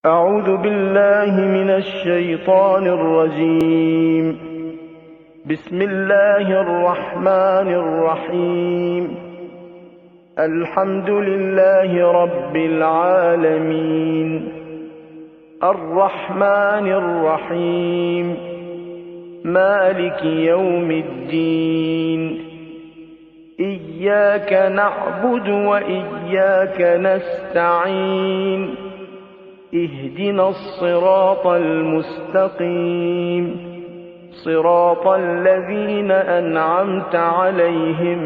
أعوذ بالله من الشيطان الرجيم. بسم الله الرحمن الرحيم. الحمد لله رب العالمين الرحمن الرحيم مالك يوم الدين إياك نعبد وإياك نستعين اهدنا الصراط المستقيم صراط الذين أنعمت عليهم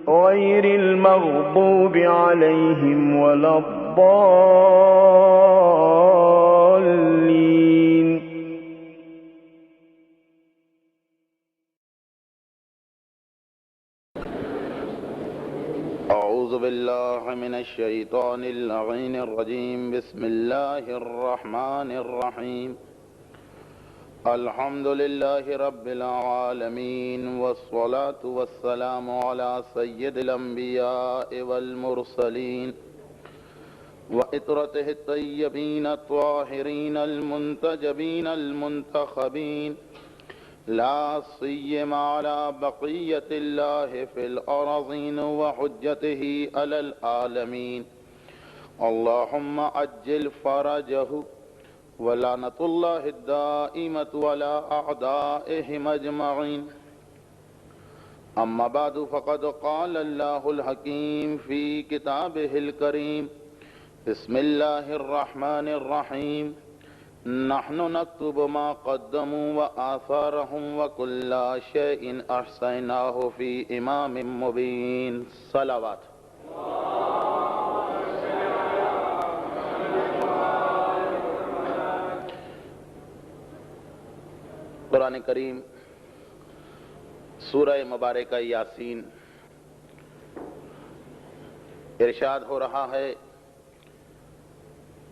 غير المغضوب عليهم ولا الضالين. أعوذ بالله من الشيطان اللعين الرجيم. بسم الله الرحمن الرحيم. الحمد لله رب العالمين والصلاة والسلام على سيد الأنبياء والمرسلين وإطرته الطيبين الطاهرين المنتجبين المنتخبين لا سيما على بقية الله في الأرضين وحجته على العالمين. اللهم عجل فرجه ولعنة الله الدائمة على أعدائهم أجمعين. أما بعد فقد قال الله الحكيم في كتابه الكريم. بسم الله الرحمن الرحيم. نحن نكتب ما قدموا وآثارهم وكل شيء أحصيناه في إمام مبين. صلوات. قرآن کریم سورہ مبارکہ یاسین ارشاد ہو رہا ہے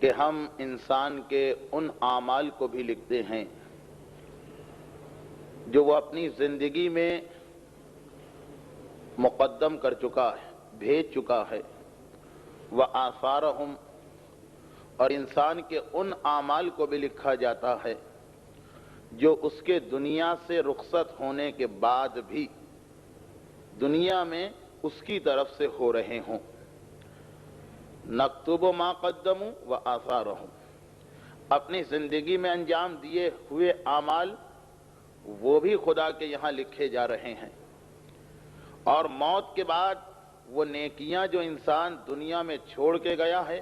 کہ ہم انسان کے ان اعمال کو بھی لکھتے ہیں جو وہ اپنی زندگی میں مقدم کر چکا ہے، بھیج چکا ہے. وآثارہم، اور انسان کے ان اعمال کو بھی لکھا جاتا ہے جو اس کے دنیا سے رخصت ہونے کے بعد بھی دنیا میں اس کی طرف سے ہو رہے ہوں. نکتب ما قدموا و آثارہم، اپنی زندگی میں انجام دیے ہوئے اعمال وہ بھی خدا کے یہاں لکھے جا رہے ہیں، اور موت کے بعد وہ نیکیاں جو انسان دنیا میں چھوڑ کے گیا ہے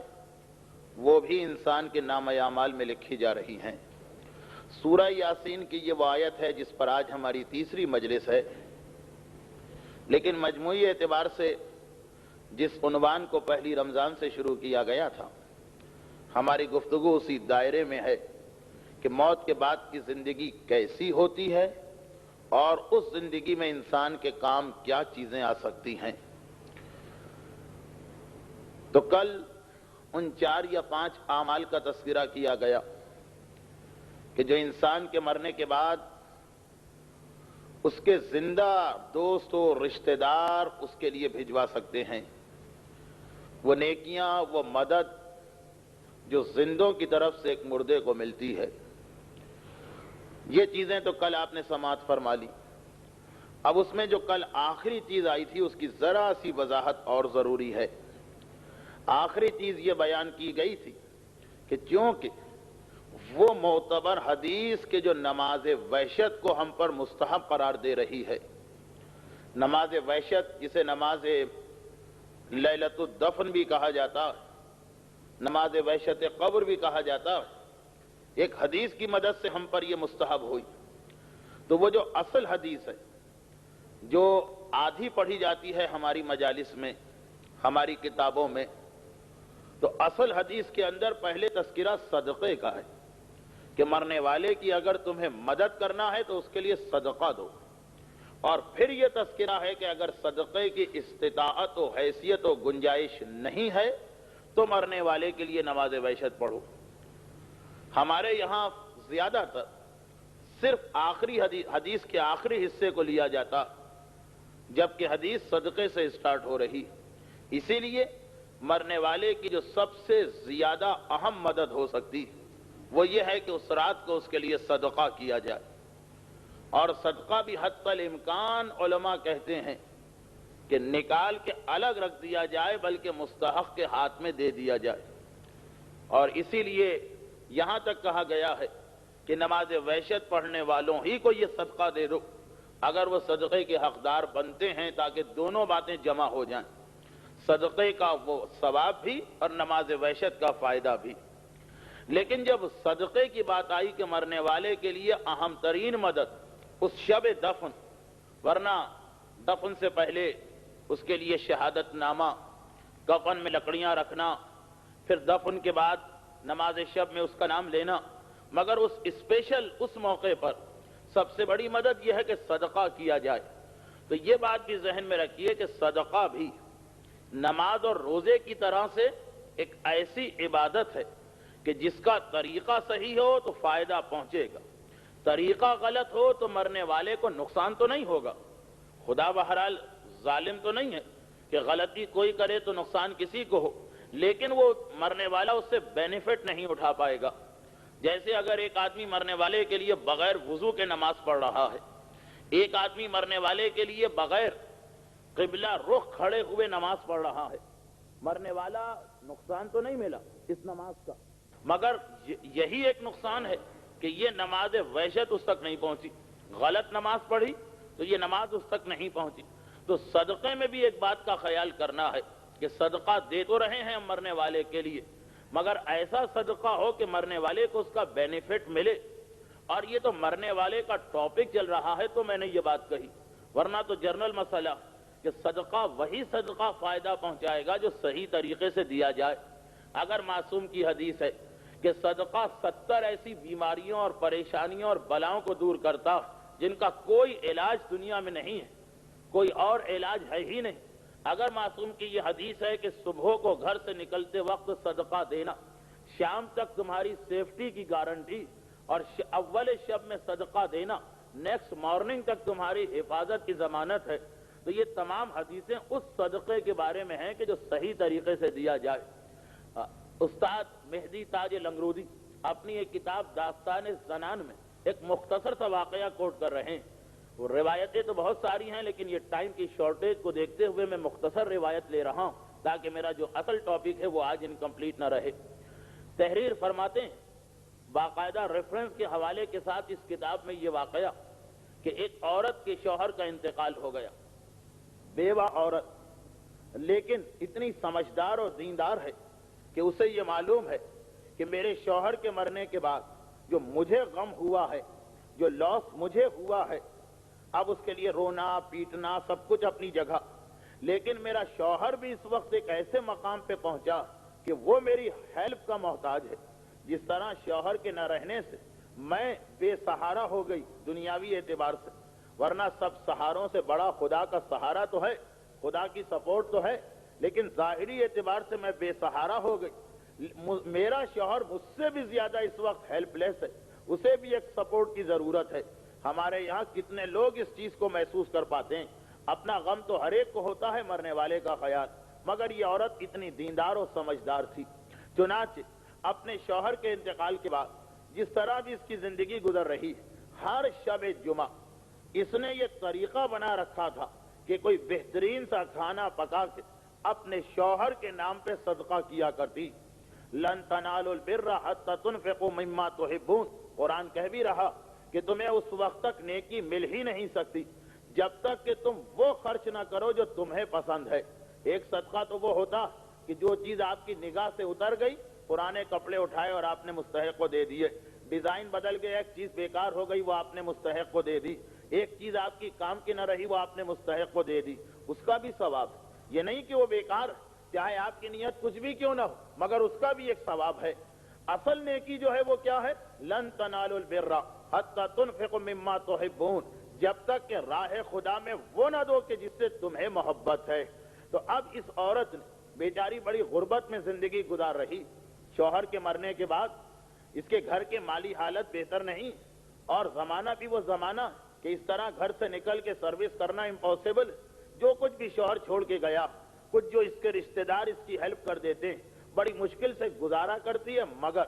وہ بھی انسان کے نامہ اعمال میں لکھی جا رہی ہیں. سورہ یاسین کی یہ وہ آیت ہے جس پر آج ہماری تیسری مجلس ہے، لیکن مجموعی اعتبار سے جس عنوان کو پہلی رمضان سے شروع کیا گیا تھا، ہماری گفتگو اسی دائرے میں ہے کہ موت کے بعد کی زندگی کیسی ہوتی ہے اور اس زندگی میں انسان کے کام کیا چیزیں آ سکتی ہیں. تو کل ان 4 یا 5 اعمال کا تذکرہ کیا گیا کہ جو انسان کے مرنے کے بعد اس کے زندہ دوست و رشتہ دار اس کے لیے بھجوا سکتے ہیں. وہ نیکیاں، وہ مدد جو زندوں کی طرف سے ایک مردے کو ملتی ہے، یہ چیزیں تو کل آپ نے سماعت فرما لی. اب اس میں جو کل آخری چیز آئی تھی اس کی ذرا سی وضاحت اور ضروری ہے. آخری چیز یہ بیان کی گئی تھی کہ چونکہ وہ معتبر حدیث کے جو نماز وحشت کو ہم پر مستحب قرار دے رہی ہے، نماز وحشت جسے نماز لیلۃ الدفن بھی کہا جاتا ہے، نماز وحشت قبر بھی کہا جاتا ہے، ایک حدیث کی مدد سے ہم پر یہ مستحب ہوئی. تو وہ جو اصل حدیث ہے جو آدھی پڑھی جاتی ہے ہماری مجالس میں، ہماری کتابوں میں، تو اصل حدیث کے اندر پہلے تذکرہ صدقے کا ہے کہ مرنے والے کی اگر تمہیں مدد کرنا ہے تو اس کے لیے صدقہ دو، اور پھر یہ تذکرہ ہے کہ اگر صدقے کی استطاعت و حیثیت و گنجائش نہیں ہے تو مرنے والے کے لیے نماز وحشت پڑھو. ہمارے یہاں زیادہ تر صرف آخری حدیث کے آخری حصے کو لیا جاتا جبکہ حدیث صدقے سے سٹارٹ ہو رہی. اسی لیے مرنے والے کی جو سب سے زیادہ اہم مدد ہو سکتی وہ یہ ہے کہ اس رات کو اس کے لیے صدقہ کیا جائے. اور صدقہ بھی حتی الامکان علماء کہتے ہیں کہ نکال کے الگ رکھ دیا جائے بلکہ مستحق کے ہاتھ میں دے دیا جائے. اور اسی لیے یہاں تک کہا گیا ہے کہ نماز وحشت پڑھنے والوں ہی کو یہ صدقہ دے دو اگر وہ صدقے کے حقدار بنتے ہیں، تاکہ دونوں باتیں جمع ہو جائیں، صدقے کا وہ ثواب بھی اور نماز وحشت کا فائدہ بھی. لیکن جب صدقے کی بات آئی کہ مرنے والے کے لیے اہم ترین مدد اس شب دفن، ورنہ دفن سے پہلے اس کے لیے شہادت نامہ، کفن میں لکڑیاں رکھنا، پھر دفن کے بعد نماز شب میں اس کا نام لینا، مگر اس اسپیشل اس موقع پر سب سے بڑی مدد یہ ہے کہ صدقہ کیا جائے. تو یہ بات بھی ذہن میں رکھیے کہ صدقہ بھی نماز اور روزے کی طرح سے ایک ایسی عبادت ہے کہ جس کا طریقہ صحیح ہو تو فائدہ پہنچے گا، طریقہ غلط ہو تو مرنے والے کو نقصان تو نہیں ہوگا. خدا بہرحال ظالم تو نہیں ہے کہ غلطی کوئی کرے تو نقصان کسی کو ہو، لیکن وہ مرنے والا اس سے بینیفٹ نہیں اٹھا پائے گا. جیسے اگر ایک آدمی مرنے والے کے لیے بغیر وضو کے نماز پڑھ رہا ہے، ایک آدمی مرنے والے کے لیے بغیر قبلہ رخ کھڑے ہوئے نماز پڑھ رہا ہے، مرنے والا نقصان تو نہیں ملا اس نماز کا، مگر یہی ایک نقصان ہے کہ یہ نماز وحشت اس تک نہیں پہنچی. غلط نماز پڑھی تو یہ نماز اس تک نہیں پہنچی. تو صدقے میں بھی ایک بات کا خیال کرنا ہے کہ صدقہ دے تو رہے ہیں ہم مرنے والے کے لیے، مگر ایسا صدقہ ہو کہ مرنے والے کو اس کا بینیفٹ ملے. اور یہ تو مرنے والے کا ٹاپک چل رہا ہے تو میں نے یہ بات کہی، ورنہ تو جنرل مسئلہ کہ صدقہ وہی صدقہ فائدہ پہنچائے گا جو صحیح طریقے سے دیا جائے. اگر معصوم کی حدیث ہے کہ صدقہ 70 ایسی بیماریوں اور پریشانیوں اور بلاؤں کو دور کرتا جن کا کوئی علاج دنیا میں نہیں ہے، کوئی اور علاج ہے ہی نہیں. اگر معصوم کی یہ حدیث ہے کہ صبح کو گھر سے نکلتے وقت صدقہ دینا، شام تک تمہاری سیفٹی کی گارنٹی، اور اول شب میں صدقہ دینا نیکسٹ مارننگ تک تمہاری حفاظت کی ضمانت ہے، تو یہ تمام حدیثیں اس صدقے کے بارے میں ہیں کہ جو صحیح طریقے سے دیا جائے. استاد مہدی تاج لنگرودی اپنی ایک کتاب داستان زنان میں ایک مختصر سا واقعہ کوٹ کر رہے ہیں. وہ روایتیں تو بہت ساری ہیں لیکن یہ ٹائم کی شارٹیج کو دیکھتے ہوئے میں مختصر روایت لے رہا ہوں تاکہ میرا جو اصل ٹاپک ہے وہ آج انکمپلیٹ نہ رہے. تحریر فرماتے ہیں باقاعدہ ریفرنس کے حوالے کے ساتھ اس کتاب میں یہ واقعہ کہ ایک عورت کے شوہر کا انتقال ہو گیا، بیوہ عورت، لیکن اتنی سمجھدار اور دیندار ہے کہ اسے یہ معلوم ہے کہ میرے شوہر کے مرنے کے بعد جو مجھے غم ہوا ہے، جو لاس مجھے ہوا ہے، اب اس کے لیے رونا پیٹنا سب کچھ اپنی جگہ، لیکن میرا شوہر بھی اس وقت ایک ایسے مقام پہ پہنچا کہ وہ میری ہیلپ کا محتاج ہے. جس طرح شوہر کے نہ رہنے سے میں بے سہارا ہو گئی دنیاوی اعتبار سے، ورنہ سب سہاروں سے بڑا خدا کا سہارا تو ہے، خدا کی سپورٹ تو ہے، لیکن ظاہری اعتبار سے میں بے سہارا ہو گئی. میرا شوہر مجھ سے بھی زیادہ اس وقت ہیلپ لیس ہے، اسے بھی ایک سپورٹ کی ضرورت ہے. ہمارے یہاں کتنے لوگ اس چیز کو محسوس کر پاتے ہیں. اپنا غم تو ہر ایک کو ہوتا ہے، مرنے والے کا خیال، مگر یہ عورت اتنی دیندار اور سمجھدار تھی. چنانچہ اپنے شوہر کے انتقال کے بعد جس طرح بھی اس کی زندگی گزر رہی، ہر شب جمعہ اس نے یہ طریقہ بنا رکھا تھا کہ کوئی بہترین سا کھانا پکا کے اپنے شوہر کے نام پہ صدقہ کیا کرتی. لن تنالوا البر حتى تنفقوا مما تحبون، قرآن کہہ بھی رہا کہ تمہیں اس وقت تک نیکی مل ہی نہیں سکتی جب تک کہ تم وہ خرچ نہ کرو جو تمہیں پسند ہے. ایک صدقہ تو وہ ہوتا کہ جو چیز آپ کی نگاہ سے اتر گئی، پرانے کپڑے اٹھائے اور آپ نے مستحق کو دے دیے، ڈیزائن بدل گئے، ایک چیز بیکار ہو گئی وہ آپ نے مستحق کو دے دی، ایک چیز آپ کی کام کی نہ رہی وہ آپ نے مستحق کو دے دی، اس کا بھی ثواب ہے. یہ نہیں کہ وہ بیکار، چاہے آپ کی نیت کچھ بھی کیوں نہ ہو، مگر اس کا بھی ایک ثواب ہے. اصل نیکی جو ہے وہ کیا ہے؟ لن تنالوا البر حتى تنفقوا مما تحبون، جب تک کہ راہ خدا میں وہ نہ دو کہ جس سے تمہیں محبت ہے. تو اب اس عورت نے بیچاری بڑی غربت میں زندگی گزار رہی. شوہر کے مرنے کے بعد اس کے گھر کے مالی حالت بہتر نہیں، اور زمانہ بھی وہ زمانہ کہ اس طرح گھر سے نکل کے سروس کرنا امپاسبل. جو کچھ بھی شوہر چھوڑ کے گیا، کچھ جو اس کے رشتہ دار اس کی ہیلپ کر دیتے ہیں، بڑی مشکل سے گزارا کرتی ہے، مگر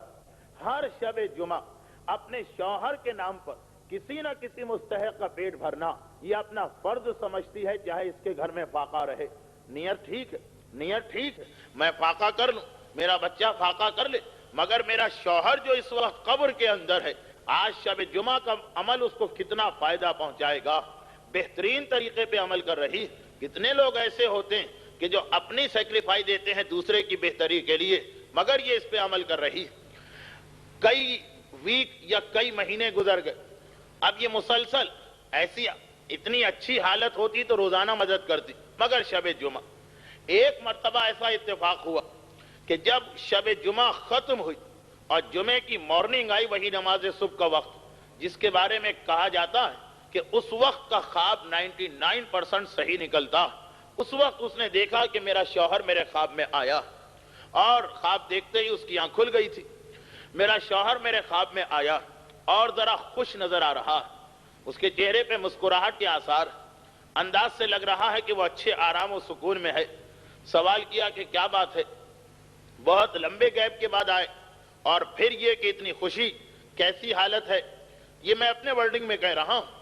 ہر شب جمعہ اپنے شوہر کے نام پر کسی نہ کسی مستحق کا پیٹ بھرنا یہ اپنا فرض سمجھتی ہے، چاہے اس کے گھر میں فاقہ رہے۔ نیت ٹھیک ہے، نیت ٹھیک ہے، میں فاقہ کر لوں، میرا بچہ فاقہ کر لے، مگر میرا شوہر جو اس وقت قبر کے اندر ہے، آج شب جمعہ کا عمل اس کو کتنا فائدہ پہنچائے گا، بہترین طریقے پہ عمل کر رہی۔ کتنے لوگ ایسے ہوتے ہیں کہ جو اپنی سیکریفائی دیتے ہیں دوسرے کی بہتری کے لیے، مگر یہ اس پہ عمل کر رہی۔ کئی ویک یا کئی مہینے گزر گئے، اب یہ مسلسل ایسی اتنی اچھی حالت ہوتی تو روزانہ مدد کرتی، مگر شب جمعہ ایک مرتبہ ایسا اتفاق ہوا کہ جب شب جمعہ ختم ہوئی اور جمعے کی مارننگ آئی، وہی نماز صبح کا وقت جس کے بارے میں کہا جاتا ہے کہ اس وقت کا خواب 99% صحیح نکلتا، اس وقت اس نے دیکھا کہ میرا شوہر میرے خواب میں آیا، اور خواب دیکھتے ہی اس کی آنکھ کھل گئی تھی۔ میرا شوہر میرے خواب میں آیا اور ذرا خوش نظر آ رہا، اس کے چہرے پہ مسکراہٹ کے آثار، انداز سے لگ رہا ہے کہ وہ اچھے آرام و سکون میں ہے۔ سوال کیا کہ کیا بات ہے، بہت لمبے گیپ کے بعد آئے، اور پھر یہ کہ اتنی خوشی، کیسی حالت ہے؟ یہ میں اپنے ورڈنگ میں کہہ رہا ہوں۔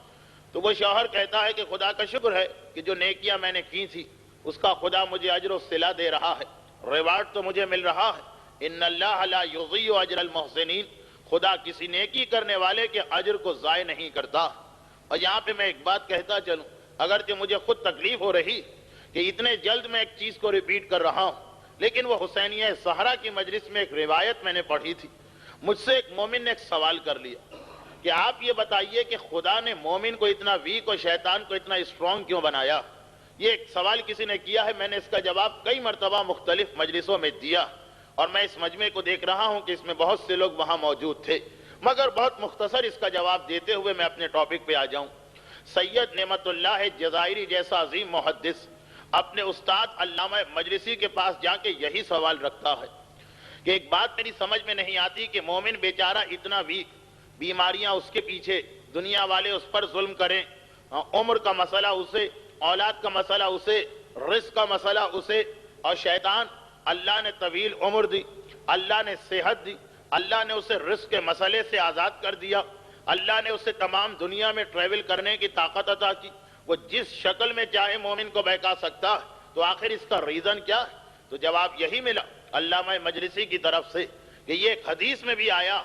تو وہ شوہر کہتا ہے کہ خدا کا شکر ہے کہ جو نیکیاں میں نے کی تھی اس کا خدا مجھے اجر و صلہ دے رہا ہے، ریوارڈ تو مجھے مل رہا ہے۔ ان اللہ لا یضیع اجر المحسنین، خدا کسی نیکی کرنے والے کے اجر کو ضائع نہیں کرتا۔ اور یہاں پہ میں ایک بات کہتا چلوں، اگرچہ مجھے خود تکلیف ہو رہی کہ اتنے جلد میں ایک چیز کو ریپیٹ کر رہا ہوں، لیکن وہ حسینیہ سہرہ کی مجلس میں ایک روایت میں نے پڑھی تھی۔ مجھ سے ایک مومن نے ایک سوال کر لیا کہ آپ یہ بتائیے کہ خدا نے مومن کو اتنا ویک اور شیطان کو اتنا اسٹرانگ کیوں بنایا؟ یہ ایک سوال کسی نے کیا ہے، میں نے اس کا جواب کئی مرتبہ مختلف مجلسوں میں دیا، اور میں اس مجمع کو دیکھ رہا ہوں کہ اس میں بہت سے لوگ وہاں موجود تھے، مگر بہت مختصر اس کا جواب دیتے ہوئے میں اپنے ٹاپک پہ آ جاؤں۔ سید نعمت اللہ جزائری جیسا عظیم محدث اپنے استاد علامہ مجلسی کے پاس جا کے یہی سوال رکھتا ہے کہ ایک بات میری سمجھ میں نہیں آتی کہ مومن بیچارہ اتنا ویک، بیماریاں اس کے پیچھے، دنیا والے اس پر ظلم کریں، عمر کا مسئلہ اسے، اولاد کا مسئلہ اسے، رزق کا مسئلہ اسے، اور شیطان، اللہ نے طویل عمر دی، اللہ نے صحت دی، اللہ نے اسے رزق کے مسئلے سے آزاد کر دیا، اللہ نے اسے تمام دنیا میں ٹریول کرنے کی طاقت عطا کی، وہ جس شکل میں چاہے مومن کو بہکا سکتا ہے، تو آخر اس کا ریزن کیا ہے؟ تو جواب یہی ملا علامہ مجلسی کی طرف سے کہ یہ ایک حدیث میں بھی آیا،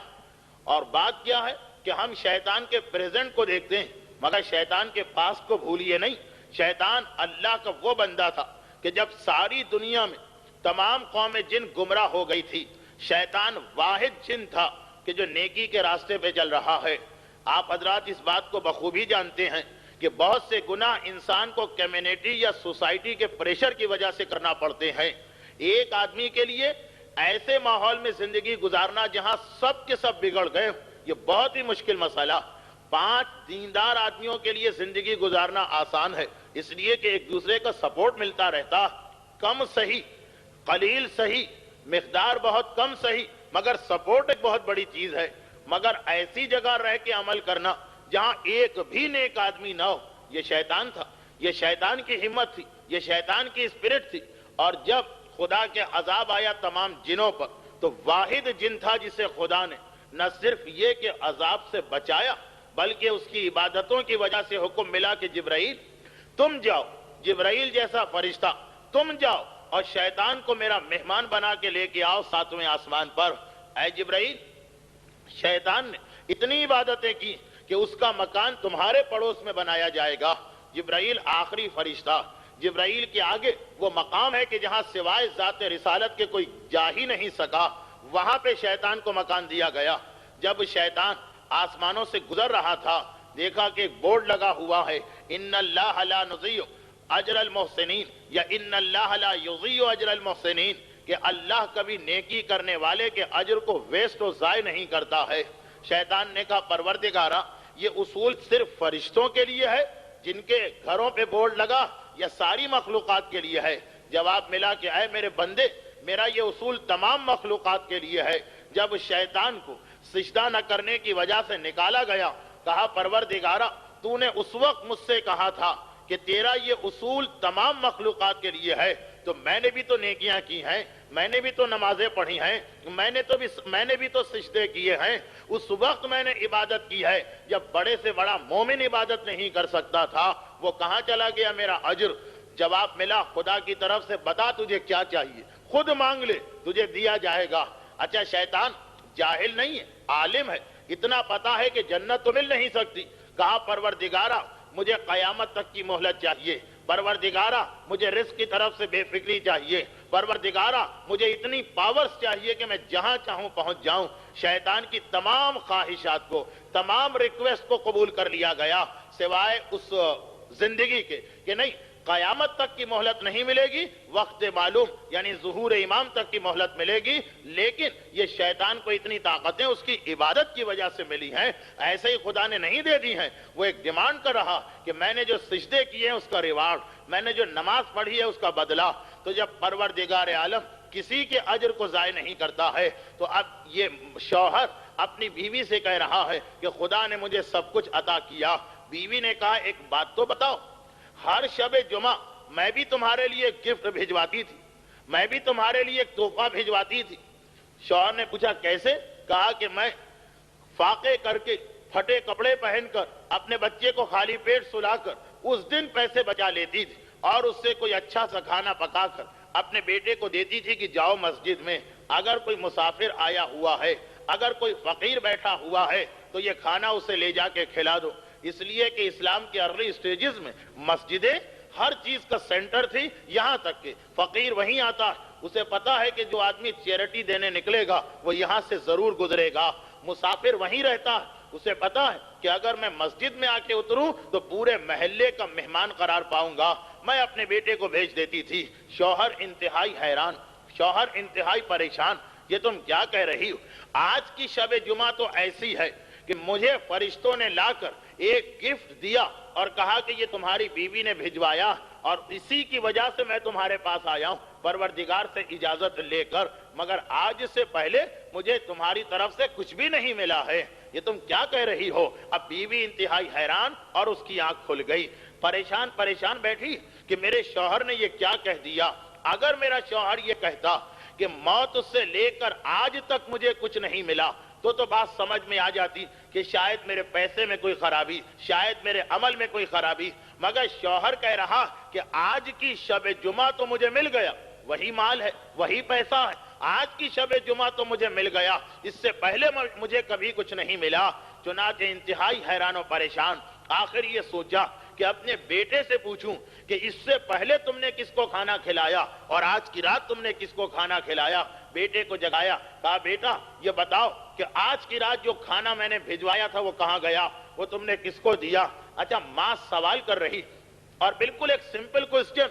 اور بات کیا ہے کہ ہم شیطان کے پریزنٹ کو دیکھتے ہیں مگر شیطان کے پاس کو بھولیے نہیں۔ شیطان اللہ کا وہ بندہ تھا کہ جب ساری دنیا میں تمام قوم جن گمراہ ہو گئی تھی، شیطان واحد جن تھا کہ جو نیکی کے راستے پہ چل رہا ہے۔ آپ حضرات اس بات کو بخوبی جانتے ہیں کہ بہت سے گناہ انسان کو کمیونٹی یا سوسائٹی کے پریشر کی وجہ سے کرنا پڑتے ہیں۔ ایک آدمی کے لیے ایسے ماحول میں زندگی گزارنا جہاں سب کے سب بگڑ گئے، یہ بہت ہی مشکل مسئلہ۔ 5 دیندار آدمیوں کے لیے زندگی گزارنا آسان ہے، اس لیے کہ ایک دوسرے کا سپورٹ ملتا رہتا، کم صحیح، قلیل صحیح، مقدار بہت کم صحیح، مگر سپورٹ ایک بہت بڑی چیز ہے۔ مگر ایسی جگہ رہ کے عمل کرنا جہاں ایک بھی نیک آدمی نہ ہو، یہ شیطان تھا، یہ شیطان کی ہمت تھی، یہ شیطان کی اسپرٹ تھی۔ اور جب خدا کے عذاب آیا تمام جنوں پر، تو واحد جن تھا جسے خدا نے نہ صرف یہ کہ عذاب سے بچایا، بلکہ اس کی عبادتوں کی وجہ سے حکم ملا کہ جبرائیل تم جاؤ، جبرائیل جیسا فرشتہ تم جاؤ اور شیطان کو میرا مہمان بنا کے لے کے آؤ 7ویں آسمان پر۔ اے جبرائیل، شیطان نے اتنی عبادتیں کی کہ اس کا مکان تمہارے پڑوس میں بنایا جائے گا۔ جبرائیل آخری فرشتہ، جبرائیل کے آگے وہ مقام ہے کہ جہاں سوائے ذات رسالت کے کوئی جا ہی نہیں سکا، وہاں پہ شیطان کو مکان دیا گیا۔ جب شیطان آسمانوں سے گزر رہا تھا، دیکھا کہ ایک بورڈ لگا ہوا ہے، ان اللہ لا نضیع اجر المحسنین، یا ان اللہ لا یضیع اجر المحسنین، کہ اللہ کبھی نیکی کرنے والے کے اجر کو ویسٹ و ضائع نہیں کرتا ہے۔ شیطان نے کہا پروردگارا، یہ اصول صرف فرشتوں کے لیے ہے جن کے گھروں پہ بورڈ لگا، یا ساری مخلوقات کے لیے ہے؟ جواب ملا کہ اے میرے بندے، میرا یہ اصول تمام مخلوقات کے لیے ہے۔ جب شیطان کو سجدہ نہ کرنے کی وجہ سے نکالا گیا، کہا پروردگارا، تو نے اس وقت مجھ سے کہا تھا کہ تیرا یہ اصول تمام مخلوقات کے لیے ہے، تو میں نے بھی تو نیکیاں کی ہیں، میں نے بھی تو نمازیں پڑھی ہیں، میں نے بھی تو سجدے کیے ہیں، اس وقت میں نے عبادت کی ہے جب بڑے سے بڑا مومن عبادت نہیں کر سکتا تھا، وہ کہاں چلا گیا میرا اجر؟ جواب ملا خدا کی طرف سے، بتا تجھے کیا چاہیے، خود مانگ لے تجھے دیا جائے گا۔ اچھا شیطان جاہل نہیں ہے، عالم ہے، اتنا پتا ہے کہ جنت تو مل نہیں سکتی، کہا پروردگارا مجھے قیامت تک کی مہلت چاہیے، پروردگارا مجھے رزق کی طرف سے بے فکری چاہیے، پروردگارا مجھے اتنی پاورز چاہیے کہ میں جہاں چاہوں پہنچ جاؤں۔ شیطان کی تمام خواہشات کو، تمام ریکویسٹ کو قبول کر لیا گیا، سوائے اس زندگی کے کہ نہیں قیامت تک کی مہلت نہیں ملے گی، وقت معلوم یعنی ظہور امام تک کی مہلت ملے گی، لیکن یہ شیطان کو اتنی طاقتیں اس کی عبادت کی وجہ سے ملی ہیں، ایسے ہی خدا نے نہیں دے دی ہیں۔ وہ ایک ڈیمانڈ کر رہا کہ میں نے جو سجدے کیے ہیں اس کا ریوارڈ، میں نے جو نماز پڑھی ہے اس کا بدلہ۔ تو جب پروردگار عالم کسی کے اجر کو ضائع نہیں کرتا ہے، تو اب یہ شوہر اپنی بیوی سے کہہ رہا ہے کہ خدا نے مجھے سب کچھ عطا کیا۔ بیوی نے کہا ایک بات تو بتاؤ، ہر شب جمعہ میں بھی تمہارے لیے ایک گفٹ بھجواتی تھی، میں بھی تمہارے لیے ایک تحفہ بھجواتی تھی۔ شوہر نے پوچھا کیسے؟ کہا کہ میں فاقے کر کے، پھٹے کپڑے پہن کر، اپنے بچے کو خالی پیٹ سلا کر اس دن پیسے بچا لیتی تھی، اور اس سے کوئی اچھا سا کھانا پکا کر اپنے بیٹے کو دیتی تھی کہ جاؤ مسجد میں، اگر کوئی مسافر آیا ہوا ہے، اگر کوئی فقیر بیٹھا ہوا ہے تو یہ کھانا اسے لے جا کے کھلا دو۔ اس لیے کہ اسلام کے ارلی سٹیجز میں مسجدیں ہر چیز کا سینٹر تھی، یہاں تک کہ فقیر وہیں آتا، اسے پتا ہے کہ جو آدمی چیریٹی دینے نکلے گا وہ یہاں سے ضرور گزرے گا، مسافر وہیں رہتا ہے، اسے پتا ہے کہ اگر میں مسجد میں آ کے اتروں تو پورے محلے کا مہمان قرار پاؤں گا۔ میں اپنے بیٹے کو بھیج دیتی تھی۔ شوہر انتہائی حیران، شوہر انتہائی پریشان، یہ تم کیا کہہ رہی ہو؟ آج کی شب جمعہ تو ایسی ہے کہ مجھے فرشتوں نے لا کر ایک گفٹ دیا اور کہا کہ یہ تمہاری بیوی نے بھجوایا، اور اسی کی وجہ سے میں تمہارے پاس آیا ہوں پروردگار سے اجازت لے کر، مگر آج سے پہلے مجھے تمہاری طرف سے کچھ بھی نہیں ملا ہے، یہ تم کیا کہہ رہی ہو؟ اب بیوی انتہائی حیران اور اس کی آنکھ کھل گئی، پریشان بیٹھی کہ میرے شوہر نے یہ کیا کہہ دیا۔ اگر میرا شوہر یہ کہتا کہ موت سے لے کر آج تک مجھے کچھ نہیں ملا تو بات سمجھ میں آ جاتی کہ شاید میرے پیسے میں کوئی خرابی، شاید میرے عمل میں کوئی خرابی، مگر شوہر کہہ رہا کہ آج کی شب جمعہ تو مجھے مل گیا، وہی مال ہے، وہی پیسہ ہے، آج کی شب جمعہ تو مجھے مل گیا، اس سے پہلے مجھے کبھی کچھ نہیں ملا۔ چنانچہ انتہائی حیران و پریشان آخر یہ سوچا کہ اپنے بیٹے سے پوچھوں کہ اس سے پہلے تم نے کس کو کھانا کھلایا اور آج کی رات تم نے کس کو کھانا کھلایا۔ بیٹے کو جگایا، کہا بیٹا یہ بتاؤ کہ آج کی رات جو کھانا میں نے بھجوایا تھا وہ کہاں گیا، وہ تم نے کس کو دیا؟ اچھا ماں سوال کر رہی اور بالکل ایک سمپل کوسچن،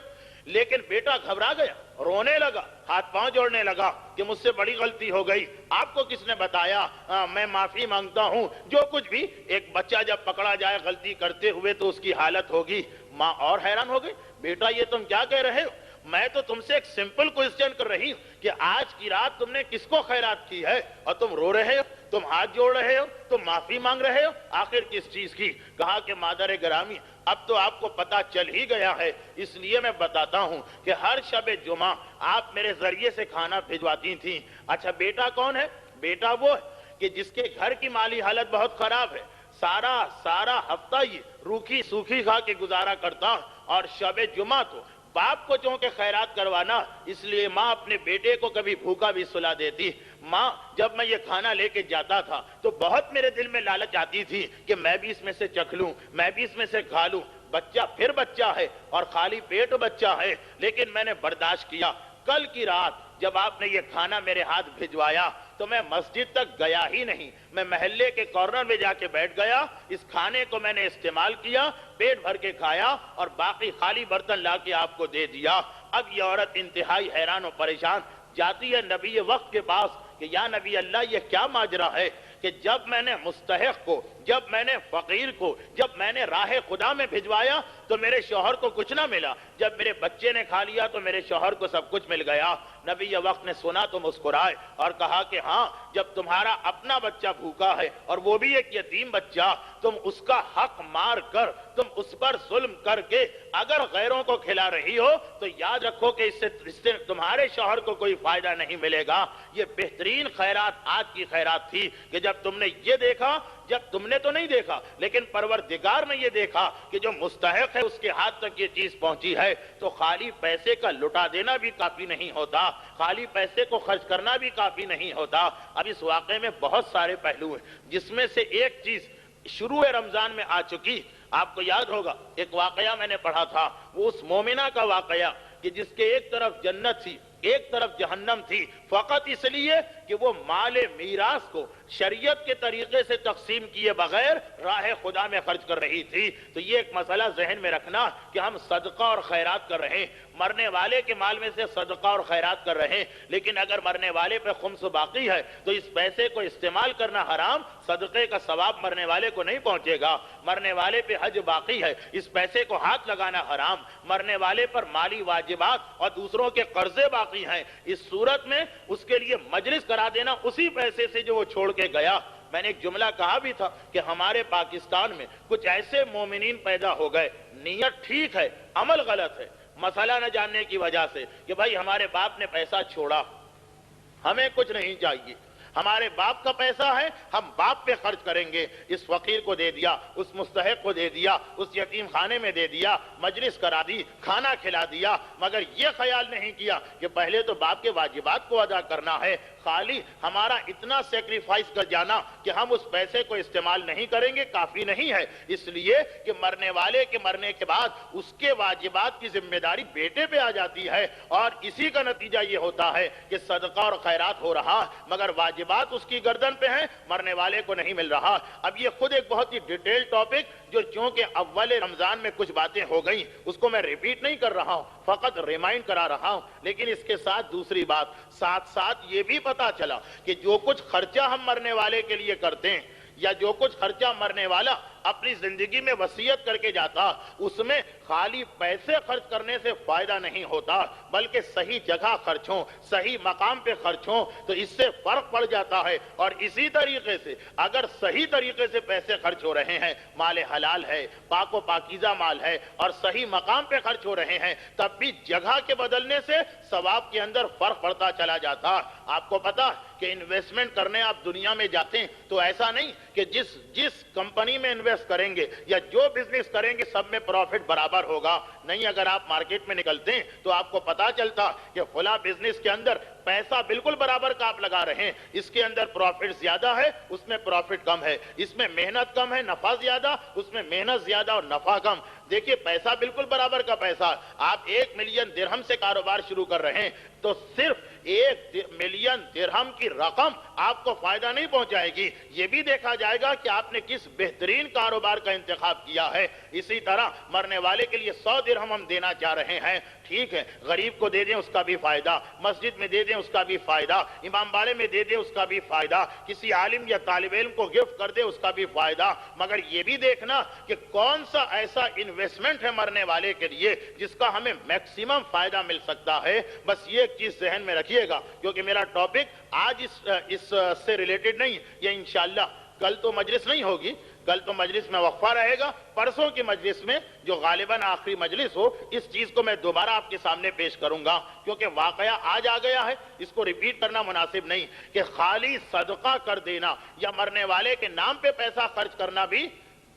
لیکن بیٹا گھبرا گیا، رونے لگا، ہاتھ پاؤں جوڑنے لگا کہ مجھ سے بڑی غلطی ہو گئی، آپ کو کس نے بتایا؟ میں معافی مانگتا ہوں، جو کچھ بھی، ایک بچہ جب پکڑا جائے غلطی کرتے ہوئے تو اس کی حالت ہوگی۔ ماں اور حیران ہو گئی، بیٹا یہ تم کیا کہہ رہے ہو؟ میں تو تم سے ایک سمپل کوسچن کر رہی ہوں کہ آج کی رات تم نے کس کو خیرات کی ہے اور تم رو رہے ہو، تم ہاتھ جوڑ رہے ہو، تم معافی مانگ رہے ہو، آخر کس چیز کی؟ کہا کہ مادر گرامی اب تو آپ کو پتا چل ہی گیا ہے، اس لیے میں بتاتا ہوں کہ ہر شب جمعہ آپ میرے ذریعے سے کھانا بھجواتی تھیں۔ اچھا بیٹا کون ہے؟ بیٹا وہ ہے کہ جس کے گھر کی مالی حالت بہت خراب ہے، سارا ہفتہ یہ روکھی سوکھی کھا کے گزارا کرتا، اور شب جمعہ تو باپ کو چونکہ خیرات کروانا، اس لیے ماں اپنے بیٹے کو کبھی بھوکا بھی سلا دیتی۔ ماں جب میں یہ کھانا لے کے جاتا تھا تو بہت میرے دل میں لالچ آتی تھی کہ میں بھی اس میں سے چکھ لوں، میں بھی اس میں سے کھا لوں، بچہ پھر بچہ ہے اور خالی پیٹ بچہ ہے، لیکن میں نے برداشت کیا۔ کل کی رات جب آپ نے یہ کھانا میرے ہاتھ بھجوایا تو میں مسجد تک گیا ہی نہیں، میں محلے کے کارنر میں جا کے بیٹھ گیا، اس کھانے کو میں نے استعمال کیا، پیٹ بھر کے کھایا اور باقی خالی برتن لا کے آپ کو دے دیا۔ اب یہ عورت انتہائی حیران و پریشان جاتی ہے نبی وقت کے پاس کہ یا نبی اللہ یہ کیا ماجرا ہے کہ جب میں نے مستحق کو، جب میں نے فقیر کو، جب میں نے راہ خدا میں بھجوایا تو میرے شوہر کو کچھ نہ ملا، جب میرے بچے نے کھا لیا تو میرے شوہر کو سب کچھ مل گیا۔ نبی یہ وقت نے سنا تو مسکرائے اور کہا کہ ہاں، جب تمہارا اپنا بچہ بھوکا ہے اور وہ بھی ایک یتیم بچہ، تم اس کا حق مار کر، تم اس پر ظلم کر کے اگر غیروں کو کھلا رہی ہو تو یاد رکھو کہ اس سے تمہارے شوہر کو کوئی فائدہ نہیں ملے گا۔ یہ بہترین خیرات آج کی خیرات تھی کہ جب تم نے یہ دیکھا، جب تم نے تو نہیں دیکھا لیکن پروردگار نے یہ دیکھا کہ جو مستحق ہے اس کے ہاتھ تک یہ چیز پہنچی ہے، تو خالی پیسے کا لٹا دینا بھی کافی نہیں ہوتا، خالی پیسے کو خرچ کرنا بھی کافی نہیں ہوتا۔ اب اس واقعے میں بہت سارے پہلو ہیں، جس میں سے ایک چیز شروع رمضان میں آ چکی، آپ کو یاد ہوگا ایک واقعہ میں نے پڑھا تھا، وہ اس مومنہ کا واقعہ کہ جس کے ایک طرف جنت تھی ایک طرف جہنم تھی، فقط اس لیے کہ وہ مال میراث کو شریعت کے طریقے سے تقسیم کیے بغیر راہ خدا میں خرچ کر رہی تھی۔ تو یہ ایک مسئلہ ذہن میں رکھنا کہ ہم صدقہ اور خیرات کر رہے ہیں، مرنے والے کے مال میں سے صدقہ اور خیرات کر رہے ہیں، لیکن اگر مرنے والے پہ خمس باقی ہے تو اس پیسے کو استعمال کرنا حرام، صدقے کا ثواب مرنے والے کو نہیں پہنچے گا۔ مرنے والے پہ حج باقی ہے، اس پیسے کو ہاتھ لگانا حرام، مرنے والے پر مالی واجبات اور دوسروں کے قرضے باقی ہیں، اس صورت میں اس کے لیے مجلس کرا دینا اسی پیسے سے جو وہ چھوڑ کے گیا۔ میں نے ایک جملہ کہا بھی تھا کہ ہمارے پاکستان میں کچھ ایسے مومنین پیدا ہو گئے، نیت ٹھیک ہے، عمل غلط ہے، مسئلہ نہ جاننے کی وجہ سے کہ بھائی ہمارے باپ نے پیسہ چھوڑا، ہمیں کچھ نہیں چاہیے، ہمارے باپ کا پیسہ ہے، ہم باپ پہ خرچ کریں گے، اس فقیر کو دے دیا، اس مستحق کو دے دیا، اس یتیم خانے میں دے دیا، مجلس کرا دی، کھانا کھلا دیا، مگر یہ خیال نہیں کیا کہ پہلے تو باپ کے واجبات کو ادا کرنا ہے۔ خالی ہمارا اتنا سیکریفائس کر جانا کہ ہم اس پیسے کو استعمال نہیں کریں گے کافی نہیں ہے، اس لیے کہ مرنے والے کے مرنے کے بعد اس کے واجبات کی ذمہ داری بیٹے پہ آ جاتی ہے، اور اسی کا نتیجہ یہ ہوتا ہے کہ صدقہ اور خیرات ہو رہا مگر واجبات اس کی گردن پہ ہیں، مرنے والے کو نہیں مل رہا۔ اب یہ خود ایک بہت ہی ڈیٹیل ٹاپک جو چونکہ اول رمضان میں کچھ باتیں ہو گئیں اس کو میں ریپیٹ نہیں کر رہا ہوں، فقط ریمائنڈ کرا رہا ہوں، لیکن اس کے ساتھ دوسری بات ساتھ ساتھ یہ بھی پتا چلا کہ جو کچھ خرچہ ہم مرنے والے کے لیے کرتے ہیں یا جو کچھ خرچہ مرنے والا اپنی زندگی میں وصیت کر کے جاتا، اس میں خالی پیسے خرچ کرنے سے فائدہ نہیں ہوتا، بلکہ صحیح جگہ خرچ ہوں، صحیح مقام پہ خرچ ہوں تو اس سے فرق پڑ جاتا ہے۔ اور اسی طریقے سے اگر صحیح طریقے سے پیسے خرچ ہو رہے ہیں، مال حلال ہے، پاک و پاکیزہ مال ہے اور صحیح مقام پہ خرچ ہو رہے ہیں، تب بھی جگہ کے بدلنے سے ثواب کے اندر فرق پڑتا چلا جاتا۔ آپ کو پتا کہ انویسٹمنٹ کرنے آپ دنیا میں جاتے ہیں تو ایسا نہیں کہ جس کمپنی میں انویسٹ کریں گے یا جو بزنس کریں گے سب میں پروفٹ برابر ہوگا، نہیں۔ اگر آپ مارکیٹ میں نکلتے ہیں تو آپ کو پتا چلتا کہ فلاں بزنس کے اندر پیسہ بالکل برابر کا آپ لگا رہے ہیں، اس کے اندر پروفٹ زیادہ ہے، اس میں پروفٹ کم ہے، اس میں محنت کم ہے، نفع زیادہ، اس میں محنت زیادہ اور نفع کم۔ دیکھیے پیسہ بالکل برابر کا پیسہ، آپ 1 ملین درہم سے کاروبار شروع کر رہے ہیں تو صرف 1 ملین درہم کی رقم آپ کو فائدہ نہیں پہنچائے گی، یہ بھی دیکھا جائے گا کہ آپ نے کس بہترین کاروبار کا انتخاب کیا ہے۔ اسی طرح مرنے والے کے لیے 100 درہم ہم دینا چاہ رہے ہیں، ٹھیک ہے، غریب کو دے دیں اس کا بھی فائدہ، مسجد میں دے دیں اس کا بھی فائدہ، امام باڑے میں دے دیں اس کا بھی فائدہ، کسی عالم یا طالب علم کو گفٹ کر دے اس کا بھی فائدہ، مگر یہ بھی دیکھنا کہ کون سا ایسا انویسٹمنٹ ہے مرنے والے کے لیے جس کا ہمیں میکسیمم فائدہ مل سکتا ہے۔ بس یہ ایک چیز ذہن میں رکھیے گا، کیونکہ میرا ٹاپک آج اس سے ریلیٹڈ نہیں، یہ انشاءاللہ کل تو مجلس نہیں ہوگی، کل تو مجلس میں وقفہ رہے گا، پرسوں کی مجلس میں جو غالباً آخری مجلس ہو اس چیز کو میں دوبارہ آپ کے سامنے پیش کروں گا، کیونکہ واقعہ آج آ گیا ہے، اس کو ریپیٹ کرنا مناسب نہیں کہ خالی صدقہ کر دینا یا مرنے والے کے نام پہ پیسہ خرچ کرنا بھی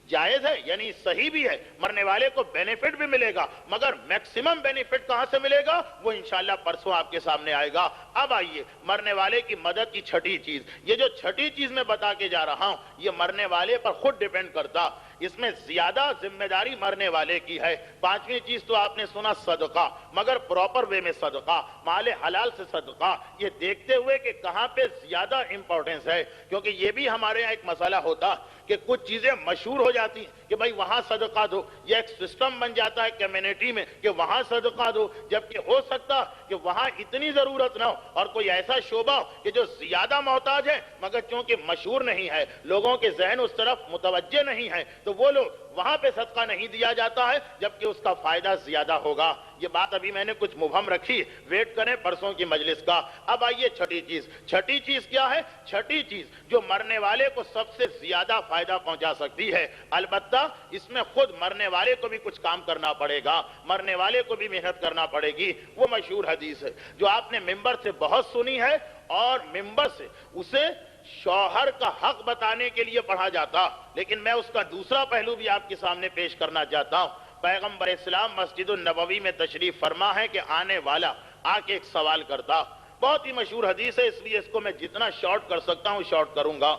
جائز ہے، یعنی صحیح بھی ہے، مرنے والے کو بینیفٹ بھی ملے گا، مگر میکسیمم بینیفٹ کہاں سے ملے گا وہ انشاءاللہ پرسوں آپ کے سامنے آئے گا۔ اب آئیے مرنے والے کی مدد کی چھٹی چیز، یہ جو چھٹی چیز میں بتا کے جا رہا ہوں یہ مرنے والے پر خود ڈیپینڈ کرتا۔ اس میں زیادہ ذمہ داری مرنے والے کی ہے۔ پانچویں چیز تو آپ نے سنا صدقہ، مگر پراپر وے میں صدقہ، مال حلال سے صدقہ، یہ دیکھتے ہوئے کہ کہاں پہ زیادہ امپورٹنس ہے، کیونکہ یہ بھی ہمارے یہاں ایک مسئلہ ہوتا کہ کچھ چیزیں مشہور ہو جاتی ہیں کہ بھائی وہاں صدقہ دو، یہ ایک سسٹم بن جاتا ہے کمیونٹی میں کہ وہاں صدقہ دو، جبکہ ہو سکتا کہ وہاں اتنی ضرورت نہ ہو اور کوئی ایسا شعبہ ہو کہ جو زیادہ محتاج ہے مگر چونکہ مشہور نہیں ہے، لوگوں کے ذہن اس طرف متوجہ نہیں ہے، تو وہ لوگ وہاں پہ صدقہ نہیں دیا جاتا ہے جبکہ اس کا فائدہ زیادہ ہوگا۔ یہ بات ابھی میں نے کچھ مبہم رکھی، ویٹ کریں پرسوں کی مجلس کا۔ اب آئیے چھٹی چیز کیا ہے؟ چھٹی چیز جو مرنے والے کو سب سے زیادہ فائدہ پہنچا سکتی ہے، البتہ اس میں خود مرنے والے کو بھی کچھ کام کرنا پڑے گا، مرنے والے کو بھی محنت کرنا پڑے گی۔ وہ مشہور حدیث ہے جو آپ نے ممبر سے بہت سنی ہے، اور ممبر سے اسے شوہر کا حق بتانے کے لیے پڑھا جاتا، لیکن میں اس کا دوسرا پہلو بھی آپ کے سامنے پیش کرنا چاہتا ہوں۔ پیغمبر اسلام مسجد النبوی میں تشریف فرما ہے کہ آنے والا آ کے ایک سوال کرتا، بہت ہی مشہور حدیث ہے، اس لیے اس کو میں جتنا شارٹ کر سکتا ہوں شارٹ کروں گا۔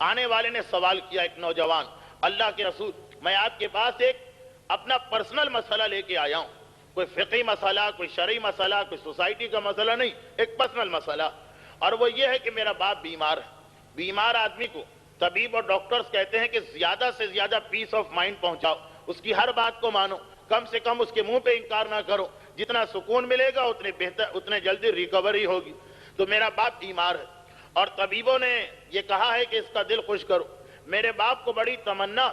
آنے والے نے سوال کیا، ایک نوجوان، اللہ کے رسول میں آپ کے پاس ایک اپنا پرسنل مسئلہ لے کے آیا ہوں، کوئی فقہی مسئلہ، کوئی شرعی مسئلہ، کوئی سوسائٹی کا مسئلہ نہیں، ایک پرسنل مسئلہ، اور وہ یہ ہے کہ میرا باپ بیمار ہے۔ بیمار آدمی کو طبیب اور ڈاکٹرز کہتے ہیں کہ زیادہ سے زیادہ پیس آف مائنڈ پہنچاؤ، اس کی ہر بات کو مانو، کم سے کم اس کے منہ پہ انکار نہ کرو، جتنا سکون ملے گا اتنے جلدی ریکوری ہوگی۔ تو میرا باپ بیمار ہے اور طبیبوں نے یہ کہا ہے کہ اس کا دل خوش کرو۔ میرے باپ کو بڑی تمنا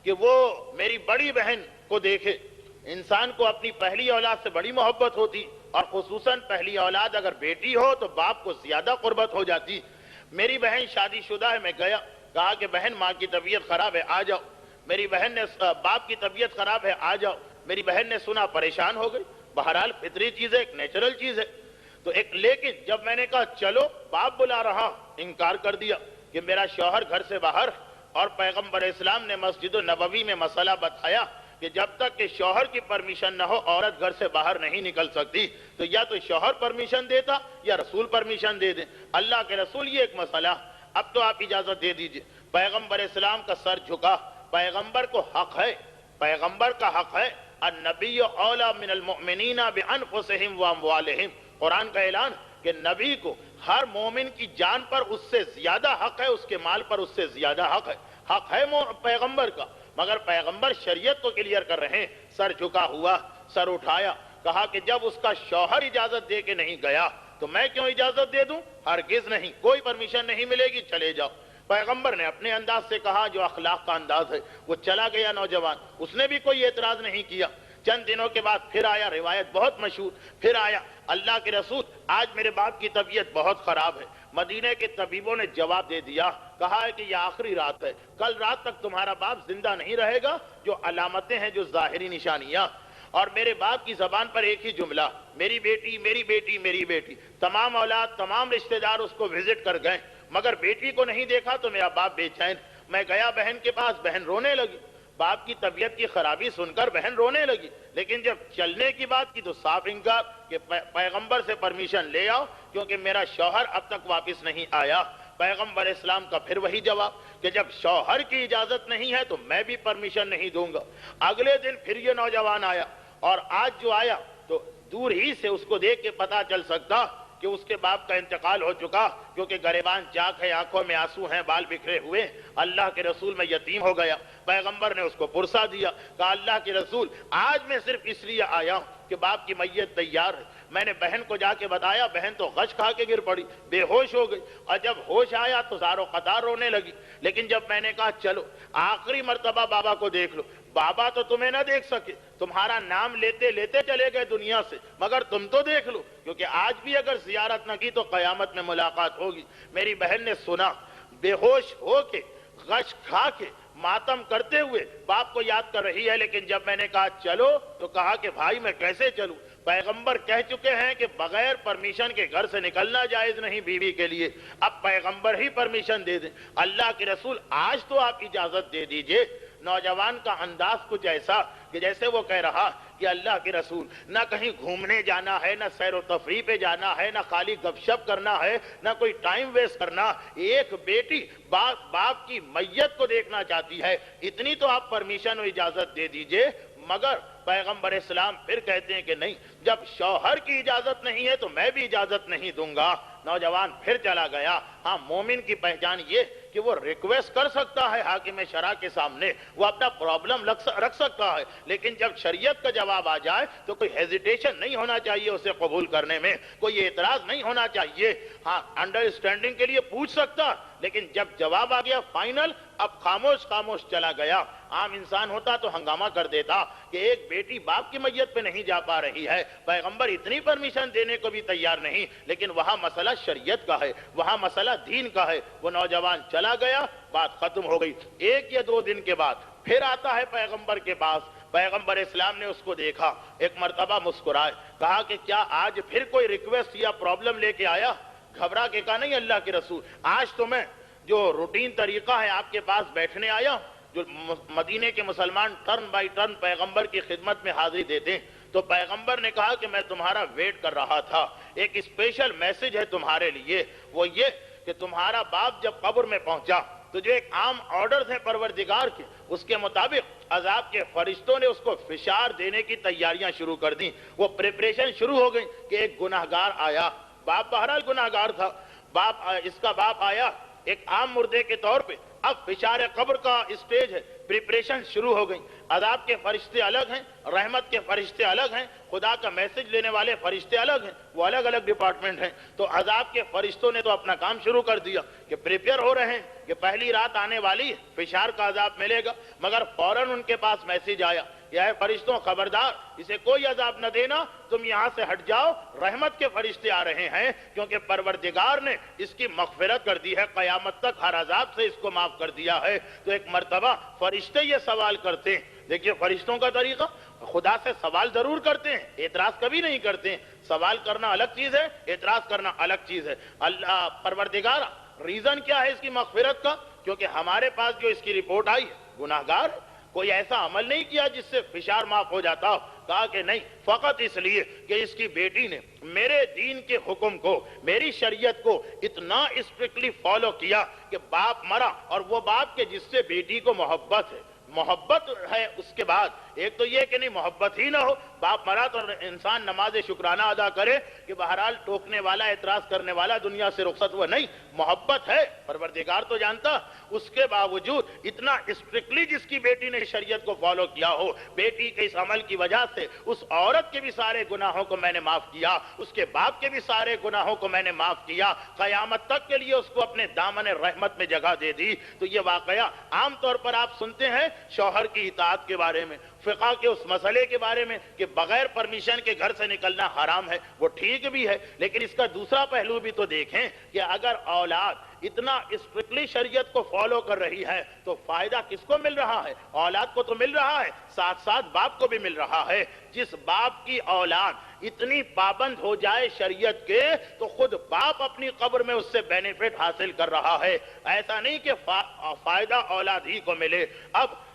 کہ وہ میری بڑی بہن کو دیکھے۔ انسان کو اپنی پہلی اولاد سے بڑی محبت ہوتی، اور خصوصاً پہلی اولاد اگر بیٹی ہو تو باپ کو زیادہ قربت ہو جاتی۔ میری بہن شادی شدہ ہے، میں گیا، کہا کہ بہن ماں کی طبیعت خراب ہے، آ جاؤ۔ میری بہن نے باپ کی طبیعت خراب ہے، آ جاؤ۔ میری بہن نے سنا، پریشان ہو گئی، بہرحال فطری چیز ہے، ایک نیچرل چیز ہے۔ تو لیکن جب میں نے کہا چلو باپ بلا رہا، انکار کر دیا کہ میرا شوہر گھر سے باہر، اور پیغمبر اسلام نے مسجد النبوی میں مسئلہ بتایا کہ جب تک کہ شوہر کی پرمیشن نہ ہو عورت گھر سے باہر نہیں نکل سکتی۔ تو یا تو شوہر پرمیشن دیتا یا رسول پرمیشن دے دیں۔ اللہ کے رسول یہ ایک مسئلہ، اب تو آپ اجازت دے دیجئے۔ پیغمبر اسلام کا سر جھکا، پیغمبر کو حق ہے، پیغمبر کا حق ہے، النبی اولی من المؤمنین بانفسہم واموالہم، قرآن کا اعلان کہ نبی کو ہر مومن کی جان پر اس سے زیادہ حق ہے، اس کے مال پر اس سے زیادہ حق ہے پیغمبر کا، مگر پیغمبر شریعت کو کلیئر کر رہے ہیں۔ سر جھکا ہوا، سر اٹھایا، کہا کہ جب اس کا شوہر اجازت دے کے نہیں گیا تو میں کیوں اجازت دے دوں؟ ہرگز نہیں، کوئی پرمیشن نہیں ملے گی، چلے جاؤ۔ پیغمبر نے اپنے انداز سے کہا جو اخلاق کا انداز ہے، وہ چلا گیا نوجوان، اس نے بھی کوئی اعتراض نہیں کیا۔ چند دنوں کے بعد پھر آیا، روایت بہت مشہور، پھر آیا، اللہ کے رسول آج میرے باپ کی طبیعت بہت خراب ہے۔ مدینے کے طبیبوں نے جواب دے دیا، کہا ہے کہ یہ آخری رات ہے، کل رات تک تمہارا باپ زندہ نہیں رہے گا۔ جو علامتیں ہیں، جو ظاہری نشانیاں، اور میرے باپ کی زبان پر ایک ہی جملہ، میری بیٹی میری بیٹی میری بیٹی۔ تمام اولاد، تمام رشتہ دار اس کو وزٹ کر گئے، مگر بیٹی کو نہیں دیکھا تو میرا باپ بے چین۔ میں گیا بہن کے پاس، بہن رونے لگی، باپ کی طبیعت کی خرابی سن کر بہن رونے لگی، لیکن جب چلنے کی بات کی تو صاف انکار کہ پیغمبر سے پرمیشن لے آؤ کیونکہ میرا شوہر اب تک واپس نہیں آیا۔ پیغمبر اسلام کا پھر وہی جواب کہ جب شوہر کی اجازت نہیں ہے تو میں بھی پرمیشن نہیں دوں گا۔ اگلے دن پھر یہ نوجوان آیا، اور آج جو آیا تو دور ہی سے اس کو دیکھ کے پتا چل سکتا کہ اس کے باپ کا انتقال ہو چکا، کیونکہ گریبان چاک ہے، آنکھوں میں آنسو ہیں، بال بکھرے ہوئے۔ اللہ کے رسول میں یتیم ہو گیا۔ پیغمبر نے اس کو پرسا دیا، کہا اللہ کے رسول آج میں صرف اس لیے آیا ہوں کہ باپ کی میت تیار ہے۔ میں نے بہن کو جا کے بتایا، بہن تو غش کھا کے گر پڑی، بے ہوش ہو گئی، اور جب ہوش آیا تو زار و قطار رونے لگی۔ لیکن جب میں نے کہا چلو آخری مرتبہ بابا کو دیکھ لو، بابا تو تمہیں نہ دیکھ سکے، تمہارا نام لیتے لیتے چلے گئے دنیا سے، مگر تم تو دیکھ لو، کیونکہ آج بھی اگر زیارت نہ کی تو قیامت میں ملاقات ہوگی۔ میری بہن نے سنا، بے ہوش ہو کے، غش کھا کے، ماتم کرتے ہوئے باپ کو یاد کر رہی ہے۔ لیکن جب میں نے کہا چلو تو کہا کہ بھائی میں کیسے چلوں؟ پیغمبر کہہ چکے ہیں کہ بغیر پرمیشن کے گھر سے نکلنا جائز نہیں بیوی کے لیے، اب پیغمبر ہی پرمیشن دے دیں۔ اللہ کے رسول آج تو آپ اجازت دے دیجئے، نوجوان کا انداز کچھ ایسا کہ جیسے وہ کہہ رہا کہ اللہ کے رسول نہ کہیں گھومنے جانا ہے، نہ سیر و تفریح پہ جانا ہے، نہ خالی گپ شپ کرنا ہے، نہ کوئی ٹائم ویسٹ کرنا، ایک بیٹی باپ کی میت کو دیکھنا چاہتی ہے، اتنی تو آپ پرمیشن و اجازت دے دیجئے۔ مگر پیغمبر اسلام پھر کہتے ہیں کہ نہیں، جب شوہر کی اجازت نہیں ہے تو میں بھی اجازت نہیں دوں گا۔ نوجوان پھر چلا گیا۔ ہاں، مومن کی پہچان یہ کہ وہ ریکویسٹ کر سکتا ہے حاکم شرع کے سامنے، وہ اپنا پرابلم رکھ سکتا ہے، لیکن جب شریعت کا جواب آ جائے تو کوئی ہیزیٹیشن نہیں ہونا چاہیے اسے قبول کرنے میں، کوئی اعتراض نہیں ہونا چاہیے۔ ہاں، انڈرسٹینڈنگ کے لیے پوچھ سکتا، لیکن جب جواب آ گیا فائنل، اب خاموش چلا گیا۔ عام انسان ہوتا تو ہنگامہ کر دیتا کہ ایک بیٹی باپ کی میت پہ نہیں جا پا رہی ہے، پیغمبر اتنی پرمیشن دینے کو بھی تیار نہیں، لیکن وہاں مسئلہ شریعت کا ہے، وہاں مسئلہ دین کا ہے۔ وہ نوجوان چلا گیا، بات ختم ہو گئی۔ 1 یا 2 دن کے بعد پھر آتا ہے پیغمبر کے پاس۔ پیغمبر اسلام نے اس کو دیکھا، ایک مرتبہ مسکرائے، کہا کہ کیا آج پھر کوئی ریکویسٹ یا پرابلم لے کے آیا؟ گھبرا کے کہا نہیں اللہ کے رسول، آج تو میں جو روٹین طریقہ ہے آپ کے پاس بیٹھنے آیا ہوں۔ جو مدینے کے مسلمان ٹرن بائی ٹرن پیغمبر کی خدمت میں حاضری دیتے ہیں، تو پیغمبر نے کہا کہ میں تمہارا ویٹ کر رہا تھا، ایک اسپیشل میسج ہے تمہارے لیے، وہ یہ کہ تمہارا باپ جب قبر میں پہنچا تو جو ایک عام آرڈر ہے پروردگار کے، اس کے مطابق عذاب کے فرشتوں نے اس کو فشار دینے کی تیاریاں شروع کر دیں۔ وہ پریپریشن شروع ہو گئی کہ ایک گناہگار آیا، باپ بہرحال گناہگار تھا، اس کا باپ آیا ایک عام مردے کے طور پہ، اب فشار قبر کا اسٹیج ہے، پریپریشن شروع ہو گئی۔ عذاب کے فرشتے الگ ہیں، رحمت کے فرشتے الگ ہیں، خدا کا میسج لینے والے فرشتے الگ ہیں، وہ الگ الگ ڈپارٹمنٹ ہیں۔ تو عذاب کے فرشتوں نے تو اپنا کام شروع کر دیا کہ پریپیئر ہو رہے ہیں کہ پہلی رات آنے والی ہے، فشار کا عذاب ملے گا۔ مگر فوراً ان کے پاس میسج آیا، یہ ہے فرشتوں خبردار، اسے کوئی عذاب نہ دینا، تم یہاں سے ہٹ جاؤ، رحمت کے فرشتے آ رہے ہیں، کیونکہ پروردگار نے اس کی مغفرت کر دی ہے، قیامت تک ہر عذاب سے اس کو معاف کر دیا ہے۔ تو ایک مرتبہ فرشتے یہ سوال کرتے ہیں، دیکھیے فرشتوں کا طریقہ، خدا سے سوال ضرور کرتے ہیں، اعتراض کبھی نہیں کرتے ہیں۔ سوال کرنا الگ چیز ہے، اعتراض کرنا الگ چیز ہے۔ اللہ پروردگار، ریزن کیا ہے اس کی مغفرت کا؟ کیونکہ ہمارے پاس جو اس کی رپورٹ آئی ہے، گناہگار ہے، کوئی ایسا عمل نہیں کیا جس سے فشار معاف ہو جاتا ہو۔ کہا کہ نہیں، فقط اس لیے کہ اس کی بیٹی نے میرے دین کے حکم کو، میری شریعت کو اتنا اسٹرکٹلی فالو کیا کہ باپ مرا، اور وہ باپ کے جس سے بیٹی کو محبت ہے اس کے بعد ایک تو یہ کہ نہیں محبت ہی نہ ہو، باپ مرا تو انسان نماز شکرانہ ادا کرے کہ بہرحال ٹوکنے والا، اعتراض کرنے والا دنیا سے رخصت ہوا، نہیں، محبت ہے، پروردگار تو جانتا، اس کے باوجود اتنا اسٹرکٹلی جس کی بیٹی نے شریعت کو فالو کیا ہو، بیٹی کے اس عمل کی وجہ سے اس عورت کے بھی سارے گناہوں کو میں نے معاف کیا، اس کے باپ کے بھی سارے گناہوں کو میں نے معاف کیا، قیامت تک کے لیے اس کو اپنے دامن رحمت میں جگہ دے دی۔ تو یہ واقعہ عام طور پر آپ سنتے ہیں شوہر کی اطاعت کے بارے میں، فقہ کے اس مسئلے کے بارے میں کہ بغیر پرمیشن کے گھر سے نکلنا حرام ہے، وہ ٹھیک بھی ہے، لیکن اس کا دوسرا پہلو بھی تو دیکھیں کہ اگر اولاد اتنا اسٹرکٹلی شریعت کو فالو کر رہی ہے تو فائدہ کس کو مل رہا ہے؟ اولاد کو تو مل رہا ہے، ساتھ ساتھ باپ کو بھی مل رہا ہے۔ جس باپ کی اولاد اتنی پابند ہو جائے شریعت کے تو خود باپ اپنی قبر میں اس سے بینیفٹ حاصل کر رہا ہے، ایسا نہیں کہ فائدہ اولاد ہی کو ملے۔ اب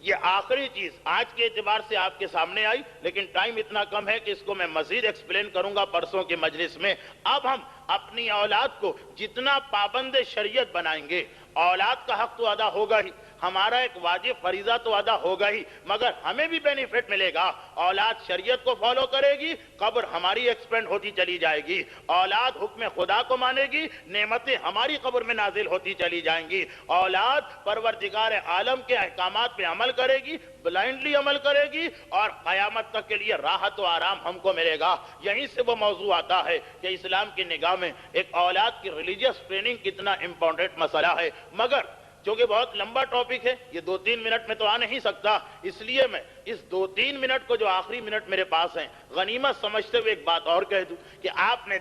یہ آخری چیز آج کے اعتبار سے آپ کے سامنے آئی، لیکن ٹائم اتنا کم ہے کہ اس کو میں مزید ایکسپلین کروں گا پرسوں کی مجلس میں۔ اب ہم اپنی اولاد کو جتنا پابند شریعت بنائیں گے، اولاد کا حق تو ادا ہوگا ہی، ہمارا ایک واجب فریضہ تو ادا ہوگا ہی، مگر ہمیں بھی بینیفٹ ملے گا۔ اولاد شریعت کو فالو کرے گی، قبر ہماری ایکسپینڈ ہوتی چلی جائے گی، اولاد حکم خدا کو مانے گی، نعمتیں ہماری قبر میں نازل ہوتی چلی جائیں گی، اولاد پروردگار عالم کے احکامات پہ عمل کرے گی، بلائنڈلی عمل کرے گی، اور قیامت تک کے لیے راحت و آرام ہم کو ملے گا۔ یہیں سے وہ موضوع آتا ہے کہ اسلام کی نگاہ میں ایک اولاد کی ریلیجیس ٹریننگ کتنا امپورٹنٹ مسئلہ ہے۔ مگر چونکہ بہت لمبا ٹاپک ہے، یہ 2-3 منٹ میں تو آ نہیں سکتا، اس لیے میں اس 2-3 منٹ کو جو آخری منٹ میرے پاس ہیں غنیمت سمجھتے ہوئے ایک بات اور کہہ دوں کہ آپ نے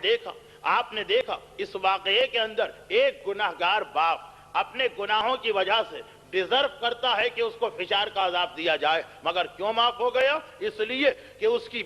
دیکھا اس واقعے کے اندر ایک گناہگار باپ اپنے گناہوں کی وجہ سے ڈیزرو کرتا ہے کہ اس کو فشار کا عذاب دیا جائے، مگر کیوں معاف ہو گیا؟ اس لیے کہ اس کی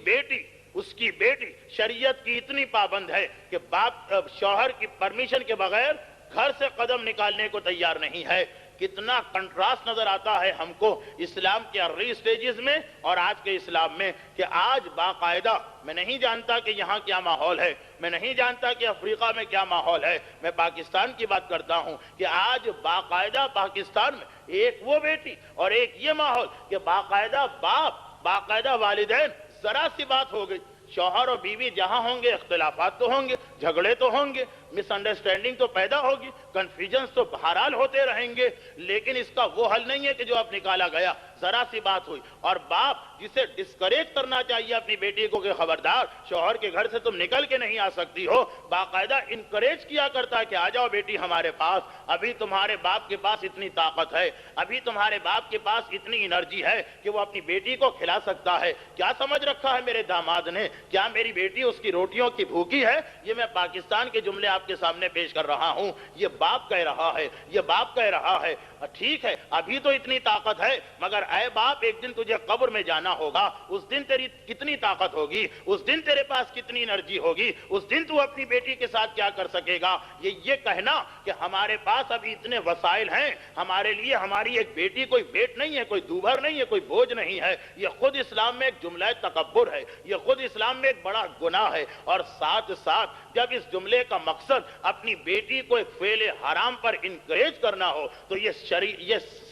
بیٹی شریعت کی اتنی پابند ہے کہ باپ شوہر کی پرمیشن کے بغیر گھر سے قدم نکالنے کو تیار نہیں ہے۔ کتنا کنٹراسٹ نظر آتا ہے ہم کو اسلام کے ارلی سٹیجز میں اور آج کے اسلام میں، کہ آج باقاعدہ میں نہیں جانتا کہ یہاں کیا ماحول ہے، میں نہیں جانتا کہ افریقہ میں کیا ماحول ہے، میں پاکستان کی بات کرتا ہوں کہ آج باقاعدہ پاکستان میں ایک وہ بیٹی اور ایک یہ ماحول کہ باقاعدہ باپ، باقاعدہ والدین، ذرا سی بات ہو گئی، شوہر اور بیوی جہاں ہوں گے اختلافات تو ہوں گے، جھگڑے تو ہوں گے، مس انڈرسٹینڈنگ تو پیدا ہوگی، کنفیوژنز تو بہرحال ہوتے رہیں گے، لیکن اس کا وہ حل نہیں ہے کہ جو اب نکالا گیا، ذرا سی بات ہوئی اور باپ جسے ڈسکریج کرنا چاہیے اپنی بیٹی کو کہ خبردار شوہر کے گھر سے تم نکل کے نہیں آ سکتی ہو، باقاعدہ انکریج کیا کرتا ہے کہ آ جاؤ بیٹی ہمارے پاس، ابھی تمہارے باپ کے پاس اتنی طاقت ہے، ابھی تمہارے باپ کے پاس اتنی انرجی ہے کہ وہ اپنی بیٹی کو کھلا سکتا ہے۔ کیا سمجھ رکھا ہے میرے داماد نے؟ کیا میری بیٹی اس کی روٹیوں کی بھوکی ہے؟ یہ میں پاکستان کے جملے آپ کے سامنے پیش کر رہا ہوں، یہ باپ کہہ رہا ہے، یہ باپ کہہ رہا ہے۔ ٹھیک ہے ابھی تو اتنی طاقت ہے، مگر اے باپ ایک دن تجھے قبر میں جانا ہوگا، اس دن تیری کتنی طاقت ہوگی، اس دن تیرے پاس کتنی انرجی ہوگی، اس دن تو اپنی بیٹی کے ساتھ کیا کر سکے گا؟ یہ کہنا کہ ہمارے پاس ابھی اتنے وسائل ہیں، ہمارے لیے ہماری ایک بیٹی کوئی ویٹ نہیں ہے، کوئی دوبھر نہیں ہے، کوئی بوجھ نہیں ہے، یہ خود اسلام میں ایک جملہ تکبر ہے، یہ خود اسلام میں ایک بڑا گناہ ہے۔ اور ساتھ ساتھ جب اس جملے کا مقصد اپنی بیٹی کو ایک فعل حرام پر انکریج کرنا ہو تو یہ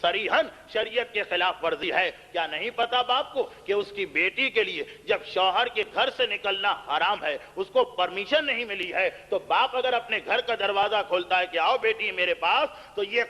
صریحاً شریعت کے خلاف ورزی ہے۔ کیا نہیں پتا باپ کو کہ اس کی بیٹی کے لیے جب شوہر کے گھر سے نکلنا حرام ہے، اس کو پرمیشن نہیں ملی ہے، تو باپ اگر اپنے گھر کا دروازہ کھولتا ہے کہ آؤ بیٹی میرے پاس، تو یہ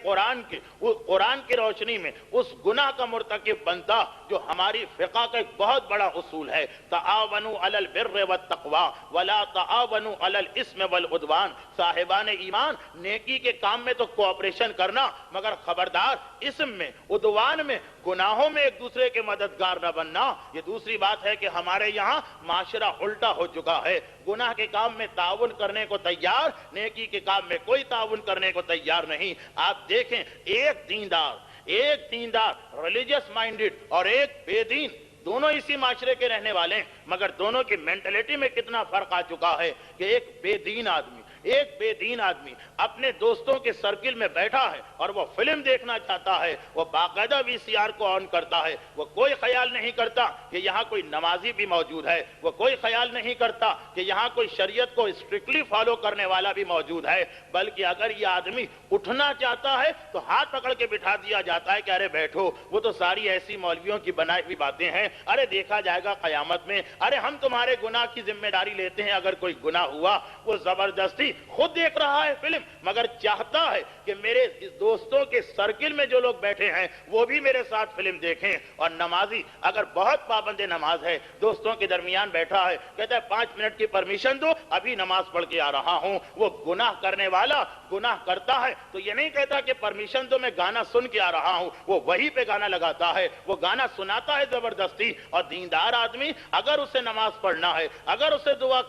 قرآن کی روشنی میں اس گناہ کا مرتکب بنتا جو ہماری فقہ کا ایک بہت بڑا اصول ہے، تعاونوا علی البر والتقوی ولا تعاونوا علی الاسم والعدوان۔ صاحبان ایمان نیکی کے کام میں تو کوآپریشن کرنا، مگر خبردار اسم میں، عدوان میں، گناہوں میں ایک دوسرے کے مددگار نہ بننا۔ یہ دوسری بات ہے کہ ہمارے یہاں معاشرہ الٹا ہو چکا ہے، گناہ کے کام میں تعاون کرنے کو تیار، نیکی کے کام میں کوئی تعاون کرنے کو تیار نہیں۔ آپ دیکھیں ایک دیندار ریلیجس مائنڈڈ اور ایک بے دین، دونوں اسی معاشرے کے رہنے والے ہیں، مگر دونوں کی مینٹلٹی میں کتنا فرق آ چکا ہے کہ ایک بے دین آدمی اپنے دوستوں کے سرکل میں بیٹھا ہے اور وہ فلم دیکھنا چاہتا ہے، وہ باقاعدہ وی سی آر کو آن کرتا ہے، وہ کوئی خیال نہیں کرتا کہ یہاں کوئی نمازی بھی موجود ہے، وہ کوئی خیال نہیں کرتا کہ یہاں کوئی شریعت کو اسٹرکٹلی فالو کرنے والا بھی موجود ہے، بلکہ اگر یہ آدمی اٹھنا چاہتا ہے تو ہاتھ پکڑ کے بٹھا دیا جاتا ہے کہ ارے بیٹھو، وہ تو ساری ایسی مولویوں کی بنائی ہوئی باتیں ہیں، ارے دیکھا جائے گا قیامت میں، ارے ہم تمہارے گناہ کی ذمہ داری لیتے ہیں، اگر کوئی گناہ ہوا۔ وہ زبردستی خود دیکھ رہا ہے فلم، مگر چاہتا ہے کہ میرے دوستوں کے سرکل میں جو لوگ بیٹھے ہیں وہ بھی میرے ساتھ فلم دیکھیں۔ اور نمازی اگر بہت پابند نماز ہے، دوستوں کے درمیان بیٹھا ہے، کہتا ہے 5 منٹ کی پرمیشن دو، ابھی نماز پڑھ کے آ رہا ہوں۔ وہ گناہ کرنے والا گناہ کرتا ہے تو یہ نہیں کہتا کہ پرمیشن دو، میں گانا سن کے آ رہا ہوں، وہ وہی پہ گانا لگاتا ہے، وہ گانا سناتا ہے زبردستی۔ اور دیندار آدمی اگر اسے نماز پڑھنا ہے، اگر اسے دعا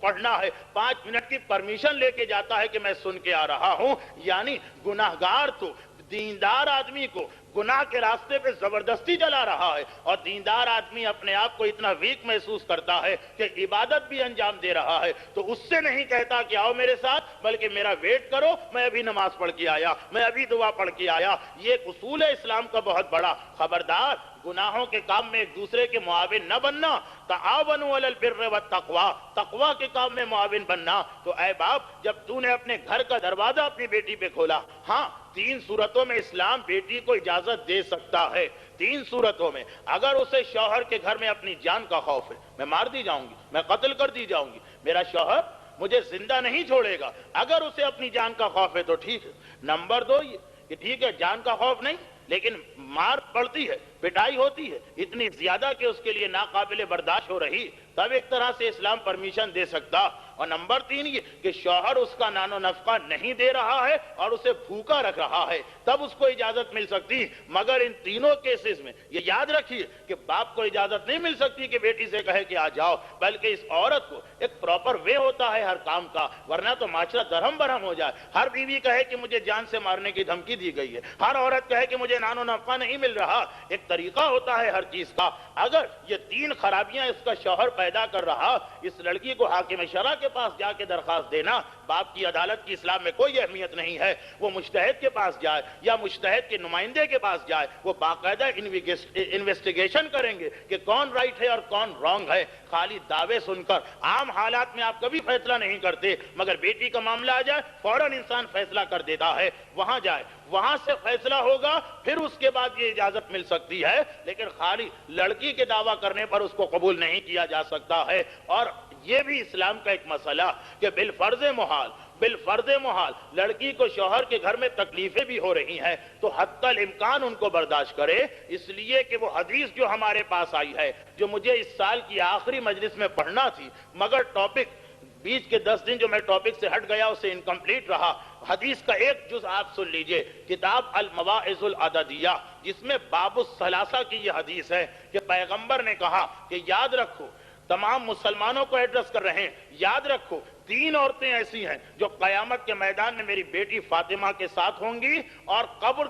پڑھنا ہے، 5 منٹ کی پرمیشن لے کے جاتا ہے کہ میں سن کے آ رہا ہوں۔ یعنی گناہگار تو دیندار آدمی کو گناہ کے راستے پہ زبردستی چلا رہا ہے، اور دیندار آدمی اپنے آپ کو اتنا ویک محسوس کرتا ہے کہ عبادت بھی انجام دے رہا ہے، تو اس سے نہیں کہتا کہ آؤ میرے ساتھ، بلکہ میرا ویٹ کرو، میں ابھی نماز پڑھ کے آیا، میں ابھی دعا پڑھ کے آیا۔ یہ ایک اصول ہے اسلام کا بہت بڑا۔ خبردار گناہوں کے کام میں ایک دوسرے کے معاون نہ بننا، تعاونوا علی البر والتقوی، تقوی کے کام میں معاون بننا۔ تو اے باپ جب تو نے اپنے گھر کا دروازہ اپنی بیٹی پہ کھولا، ہاں 3 صورتوں میں اسلام بیٹی کو اجازت دے سکتا ہے، 3 صورتوں میں۔ اگر اسے شوہر کے گھر میں اپنی جان کا خوف ہے، میں مار دی جاؤں گی، میں قتل کر دی جاؤں گی، میرا شوہر مجھے زندہ نہیں چھوڑے گا، اگر اسے اپنی جان کا خوف ہے تو ٹھیک ہے۔ نمبر 2 یہ کہ ٹھیک ہے جان کا خوف نہیں، لیکن مار پڑتی ہے، پٹائی ہوتی ہے اتنی زیادہ کہ اس کے لیے ناقابل برداشت ہو رہی، تب ایک طرح سے اسلام پرمیشن دے سکتا۔ اور نمبر 3 یہ کہ شوہر اس کا نان و نفقہ نہیں دے رہا ہے اور اسے بھوکا رکھ رہا ہے، تب اس کو اجازت مل سکتی۔ مگر ان تینوں کیسز میں یہ یاد رکھیے کہ باپ کو اجازت نہیں مل سکتی کہ بیٹی سے کہے کہ آ جاؤ، بلکہ اس عورت کو ایک پراپر وے ہوتا ہے ہر کام کا، ورنہ تو معاشرہ درہم برہم ہو جائے۔ ہر بیوی کہے کہ مجھے جان سے مارنے کی دھمکی دی گئی ہے، ہر عورت کہے کہ مجھے نان و نفقہ نہیں مل رہا، ایک ایک طریقہ ہوتا ہے ہر چیز کا. اگر یہ 3 خرابیاں اس کا شوہر پیدا کر رہا، اس لڑکی کو حاکم شرع کے پاس جا کے درخواست دینا، باپ کی عدالت کی اسلام میں کوئی اہمیت نہیں ہے. وہ مجتہد کے پاس جائے یا مجتہد کے نمائندے کے پاس جائے، وہ باقاعدہ انویسٹیگیشن کریں گے کہ کون رائٹ ہے اور کون رانگ ہے. خالی دعوے سن کر عام حالات میں آپ کبھی فیصلہ نہیں کرتے، مگر بیٹی کا معاملہ آ جائے فوراً انسان فیصلہ کر دیتا ہے. وہاں جائے، وہاں سے فیصلہ ہوگا، پھر اس کے بعد یہ اجازت مل سکتی ہے. لیکن خالی لڑکی کے دعویٰ کرنے پر اس کو قبول نہیں کیا جا سکتا ہے. اور یہ بھی اسلام کا ایک مسئلہ کہ بالفرض محال لڑکی کو شوہر کے گھر میں تکلیفیں بھی ہو رہی ہیں تو حتی الامکان ان کو برداشت کرے. اس لیے کہ وہ حدیث جو ہمارے پاس آئی ہے، جو مجھے اس سال کی آخری مجلس میں پڑھنا تھی، مگر ٹاپک بیچ کے 10 دن جو میں ٹاپک سے ہٹ گیا اسے انکمپلیٹ رہا. حدیث کا ایک جز آپ سن لیجئے، کتاب المواعظ العددیہ، جس میں باب الثلاثہ کی یہ حدیث ہے کہ پیغمبر نے کہا کہ یاد رکھو، تمام مسلمانوں کو ایڈریس کر رہے ہیں، یاد رکھو 3 عورتیں ایسی ہیں جو قیامت کے میدان میں میری بیٹی فاطمہ کے ساتھ ہوں گی، اور قبر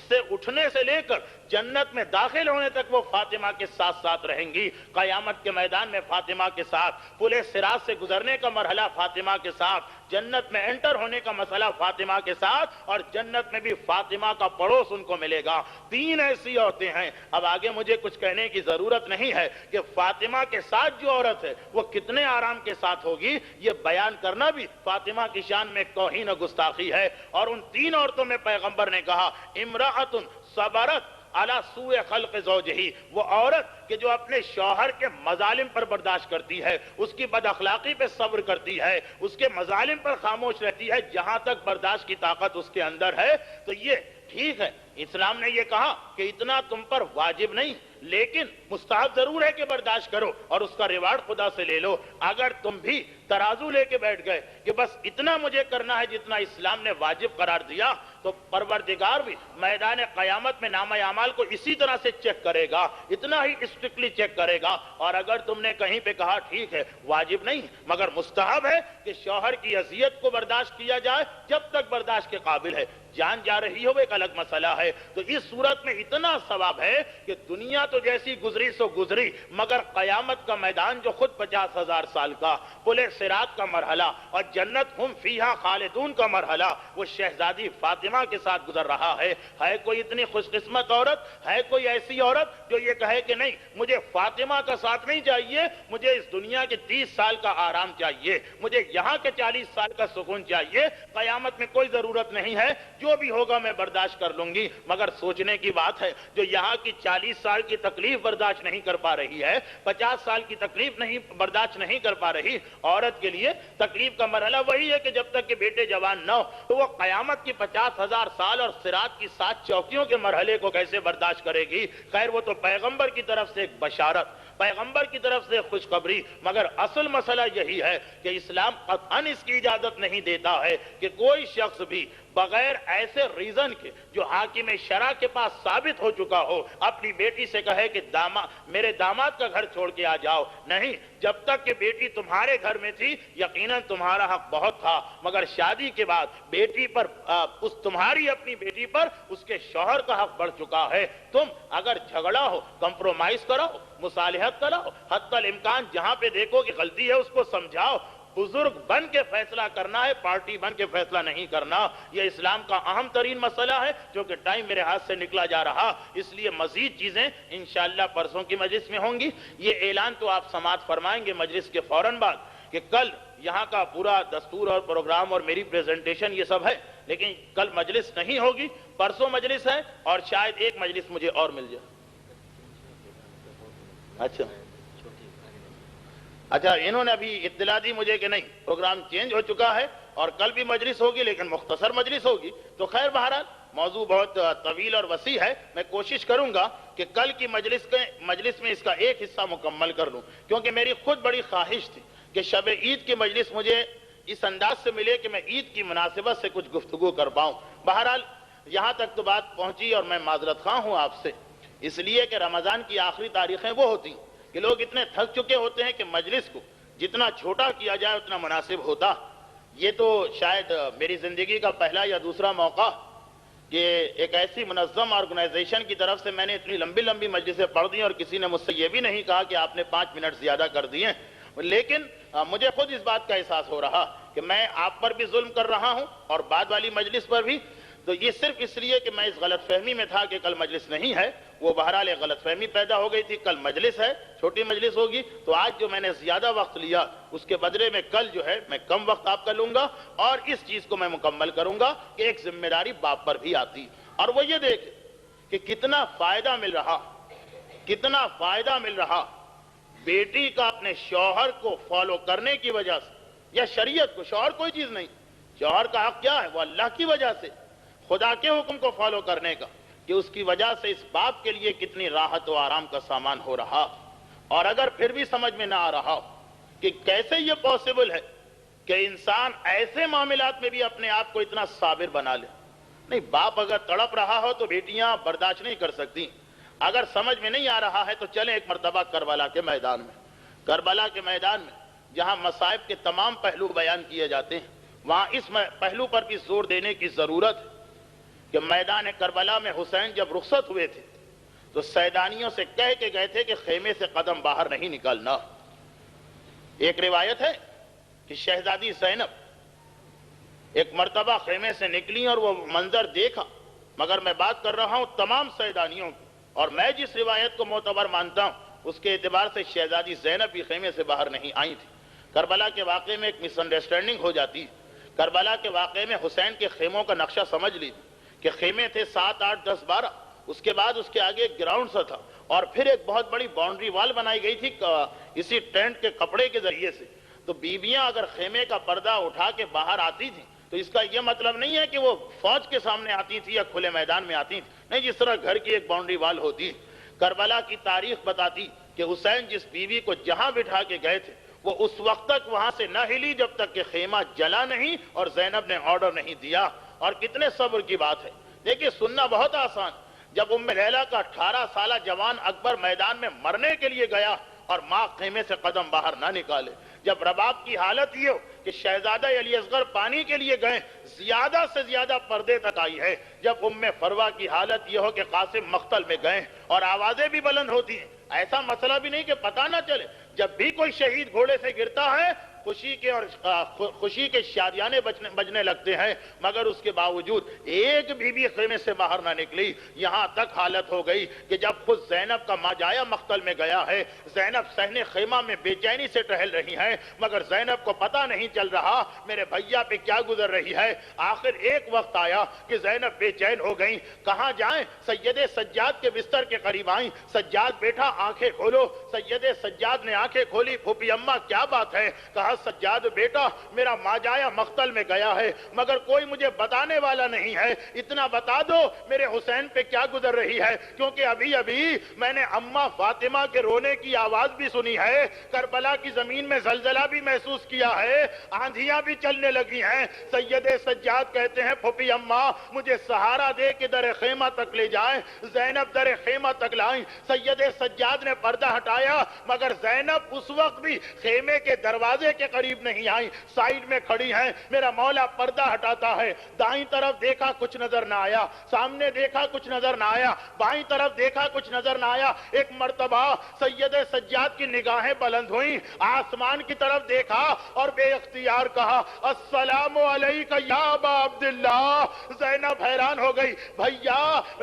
سے اٹھنے سے لے کر جنت میں داخل ہونے تک وہ فاطمہ کے ساتھ ساتھ رہیں گی. قیامت کے میدان میں فاطمہ کے ساتھ، پل صراط سے گزرنے کا مرحلہ فاطمہ کے ساتھ، جنت میں انٹر ہونے کا مسئلہ فاطمہ کے ساتھ، اور جنت میں بھی فاطمہ کا پڑوس ان کو ملے گا. 3 ایسی عورتیں ہیں. اب آگے مجھے کچھ کہنے کی ضرورت نہیں ہے کہ فاطمہ کے ساتھ جو عورت ہے وہ کتنے آرام کے ساتھ ہوگی. یہ بیان کرنا بھی فاطمہ کی شان میں توہین و گستاخی ہے. اور ان 3 عورتوں میں پیغمبر نے کہا امرأۃ صبرت علی سوء خلق زوجہی، وہ عورت کہ جو اپنے شوہر کے مظالم پر برداشت کرتی ہے، اس کی بد اخلاقی پہ صبر کرتی ہے، اس کے مظالم پر خاموش رہتی ہے، جہاں تک برداشت کی طاقت اس کے اندر ہے، تو یہ ٹھیک ہے. اسلام نے یہ کہا کہ اتنا تم پر واجب نہیں، لیکن مستحب ضرور ہے کہ برداشت کرو اور اس کا ریوارڈ خدا سے لے لو. اگر تم بھی ترازو لے کے بیٹھ گئے کہ بس اتنا مجھے کرنا ہے جتنا اسلام نے واجب قرار دیا، تو پروردگار بھی میدان قیامت میں نامہ اعمال کو اسی طرح سے چیک کرے گا، اتنا ہی اسٹرکٹلی چیک کرے گا. اور اگر تم نے کہیں پہ کہا ٹھیک ہے واجب نہیں مگر مستحب ہے کہ شوہر کی اذیت کو برداشت کیا جائے جب تک برداشت کے قابل ہے، جان جا رہی ہو ایک الگ مسئلہ ہے، تو اس صورت میں اتنا ثواب ہے کہ دنیا تو جیسی گزری سو گزری، مگر قیامت کا میدان جو خود 50,000 سال کا، پل صراط کا مرحلہ اور جنت ہم فیہا خالدون کا مرحلہ وہ شہزادی فاطمہ کے ساتھ گزر رہا ہے. ہے کوئی اتنی خوش قسمت عورت، ہے کوئی ایسی عورت جو یہ کہے کہ نہیں مجھے فاطمہ کا ساتھ نہیں چاہیے، مجھے اس دنیا کے 30 سال کا آرام چاہیے، مجھے یہاں کے 40 سال کا سکون چاہیے، قیامت میں کوئی ضرورت نہیں ہے، جو بھی ہوگا میں برداشت کر لوں گی. مگر سوچنے کی بات ہے جو یہاں کی 40 سال کی تکلیف برداشت نہیں کر پا رہی ہے، 50 سال کی تکلیف برداشت نہیں کر پا رہی، عورت کے لیے تکلیف کا مرحلہ وہی ہے کہ جب تک کہ بیٹے جوان نہ ہو تو وہ قیامت کی 50,000 سال اور صراط کی 7 چوکیوں کے مرحلے کو کیسے برداشت کرے گی. خیر وہ تو پیغمبر کی طرف سے ایک بشارت، پیغمبر کی طرف سے خوشخبری، مگر اصل مسئلہ یہی ہے کہ اسلام قطعاً اس کی اجازت نہیں دیتا ہے کہ کوئی شخص بھی بغیر ایسے ریزن کے جو حاکم شرع کے پاس ثابت ہو چکا ہو اپنی بیٹی سے کہے کہ میرے داماد کا گھر چھوڑ کے آ جاؤ. نہیں، جب تک کہ بیٹی تمہارے گھر میں تھی یقیناً تمہارا حق بہت تھا، مگر شادی کے بعد بیٹی پر تمہاری اپنی بیٹی پر اس کے شوہر کا حق بڑھ چکا ہے. تم اگر جھگڑا ہو کمپرومائز کرو، مصالحت کرو، حتی الامکان جہاں پہ دیکھو کہ غلطی ہے اس کو سمجھاؤ. بزرگ بن کے فیصلہ کرنا ہے، پارٹی بن کے فیصلہ نہیں کرنا. یہ اسلام کا اہم ترین مسئلہ ہے جو کہ ٹائم میرے ہاتھ سے نکلا جا رہا، اس لیے مزید چیزیں انشاءاللہ پرسوں کی مجلس میں ہوں گی. یہ اعلان تو آپ سماعت فرمائیں گے مجلس کے فوراً بعد کہ کل یہاں کا پورا دستور اور پروگرام اور میری پریزنٹیشن یہ سب ہے، لیکن کل مجلس نہیں ہوگی، پرسوں مجلس ہے اور شاید ایک مجلس مجھے اور مل جائے. اچھا انہوں نے ابھی اطلاع دی مجھے کہ نہیں پروگرام چینج ہو چکا ہے اور کل بھی مجلس ہوگی لیکن مختصر مجلس ہوگی. تو خیر بہرحال موضوع بہت طویل اور وسیع ہے، میں کوشش کروں گا کہ کل کی مجلس میں اس کا ایک حصہ مکمل کر لوں، کیونکہ میری خود بڑی خواہش تھی کہ شب عید کی مجلس مجھے اس انداز سے ملے کہ میں عید کی مناسبت سے کچھ گفتگو کر پاؤں. بہرحال یہاں تک تو بات پہنچی اور میں معذرت خواہ ہوں آپ سے، اس لیے کہ رمضان کی آخری تاریخیں وہ ہوتی ہیں کہ لوگ اتنے تھک چکے ہوتے ہیں کہ مجلس کو جتنا چھوٹا کیا جائے اتنا مناسب ہوتا. یہ تو شاید میری زندگی کا پہلا یا دوسرا موقع کہ ایک ایسی منظم آرگنائزیشن کی طرف سے میں نے اتنی لمبی لمبی مجلسیں پڑھ دی اور کسی نے مجھ سے یہ بھی نہیں کہا کہ آپ نے 5 منٹ زیادہ کر دیے، لیکن مجھے خود اس بات کا احساس ہو رہا کہ میں آپ پر بھی ظلم کر رہا ہوں اور بعد والی مجلس پر بھی. تو یہ صرف اس لیے کہ میں اس غلط فہمی میں تھا کہ کل مجلس نہیں ہے، وہ بہرحال ایک غلط فہمی پیدا ہو گئی تھی. کل مجلس ہے، چھوٹی مجلس ہوگی، تو آج جو میں نے زیادہ وقت لیا اس کے بدلے میں کل جو ہے میں کم وقت آپ کا لوں گا اور اس چیز کو میں مکمل کروں گا کہ ایک ذمہ داری باپ پر بھی آتی، اور وہ یہ دیکھ کہ کتنا فائدہ مل رہا، کتنا فائدہ مل رہا بیٹی کا اپنے شوہر کو فالو کرنے کی وجہ سے، یا شریعت کو. شوہر کوئی چیز نہیں، شوہر کا حق کیا ہے؟ وہ اللہ کی وجہ سے، خدا کے حکم کو فالو کرنے کا، کہ اس کی وجہ سے اس باپ کے لیے کتنی راحت و آرام کا سامان ہو رہا. اور اگر پھر بھی سمجھ میں نہ آ رہا کہ کیسے یہ پاسبل ہے کہ انسان ایسے معاملات میں بھی اپنے آپ کو اتنا صابر بنا لے. نہیں، باپ اگر تڑپ رہا ہو تو بیٹیاں برداشت نہیں کر سکتی. اگر سمجھ میں نہیں آ رہا ہے تو چلیں ایک مرتبہ کربلا کے میدان میں. کربلا کے میدان میں جہاں مصائب کے تمام پہلو بیان کیے جاتے ہیں، وہاں اس پہلو پر بھی زور دینے کی ضرورت ہے کہ میدان کربلا میں حسین جب رخصت ہوئے تھے تو سیدانیوں سے کہہ کے گئے تھے کہ خیمے سے قدم باہر نہیں نکالنا. ایک روایت ہے کہ شہزادی زینب ایک مرتبہ خیمے سے نکلی اور وہ منظر دیکھا، مگر میں بات کر رہا ہوں تمام سیدانیوں کی، اور میں جس روایت کو معتبر مانتا ہوں اس کے اعتبار سے شہزادی زینب بھی خیمے سے باہر نہیں آئی تھی. کربلا کے واقعے میں ایک مس انڈرسٹینڈنگ ہو جاتی ہے. کربلا کے واقعے میں حسین کے خیموں کا نقشہ سمجھ لیجیے کہ خیمے تھے 7 8 10 12، اس کے بعد اس کے آگے ایک گراؤنڈ سا تھا اور پھر ایک بہت بڑی باؤنڈری وال بنائی گئی تھی اسی ٹینٹ کے کپڑے کے ذریعے سے. تو بیویاں اگر خیمے کا پردہ اٹھا کے باہر آتی تھیں تو اس کا یہ مطلب نہیں ہے کہ وہ فوج کے سامنے آتی تھی یا کھلے میدان میں آتی تھی، نہیں، جس طرح گھر کی ایک باؤنڈری وال ہوتی. کربلا کی تاریخ بتاتی کہ حسین جس بیوی کو جہاں بٹھا کے گئے تھے وہ اس وقت تک وہاں سے نہ ہلی جب تک کہ خیمہ جلا نہیں اور زینب نے آرڈر نہیں دیا. اور کتنے صبر کی بات ہے. دیکھیں، سننا بہت آسان. جب ام لیلہ کا 18 سالہ جوان اکبر میدان میں مرنے کے لیے گیا اور ماں خیمے سے قدم باہر نہ نکالے، جب رباب کی حالت یہ ہو کہ شہزادہ علی اصغر پانی کے لیے گئے، زیادہ سے زیادہ پردے تک آئی ہے، جب ام فروہ کی حالت یہ ہو کہ قاسم مقتل میں گئے اور آوازیں بھی بلند ہوتی ہیں، ایسا مسئلہ بھی نہیں کہ پتہ نہ چلے. جب بھی کوئی شہید گھوڑے سے گرتا ہے خوشی کے شادیانے بجنے لگتے ہیں، مگر اس کے باوجود ایک بھی خیمے سے باہر نہ نکلی. یہاں تک حالت ہو گئی کہ جب خود زینب کا ماجایا مقتل میں گیا ہے، زینب صحن خیمہ میں بے چینی سے ٹہل رہی ہیں، مگر زینب کو پتہ نہیں چل رہا میرے بھیا پہ کیا گزر رہی ہے. آخر ایک وقت آیا کہ زینب بے چین ہو گئیں. کہاں جائیں؟ سید سجاد کے بستر کے قریب آئیں. سجاد بیٹھا، آنکھیں کھولو. سید سجاد نے آنکھیں کھولی. پھوپھی اماں کیا بات ہے؟ کہا سجاد بیٹا، میرا ماجایا مقتل میں گیا ہے مگر کوئی مجھے بتانے والا نہیں ہے. اتنا بتا دو میرے حسین پہ کیا گزر رہی ہے، کیونکہ ابھی ابھی میں نے اماں فاطمہ کے رونے کی آواز بھی سنی ہے، کربلا کی زمین میں زلزلہ بھی محسوس کیا ہے، آندھیاں بھی چلنے لگی ہیں. سید سجاد کہتے ہیں پھوپھی اماں مجھے سہارا دے کے در خیمہ تک لے جائیں. زینب در خیمہ تک لائیں. سید سجاد نے پردہ ہٹایا مگر زینب اس وقت بھی خیمے کے دروازے کے قریب نہیں آئی، سائیڈ میں کھڑی ہیں. میرا مولا پردہ ہٹاتا ہے، دائیں طرف دیکھا کچھ نظر نہ آیا، سامنے دیکھا کچھ نظر نہ آیا، بائیں طرف دیکھا کچھ نظر نہ آیا. ایک مرتبہ سید سجاد کی نگاہیں بلند ہوئیں، آسمان کی طرف دیکھا اور بے اختیار کہا السلام علیکہ یا ابا عبداللہ. زینب حیران ہو گئی، بھیا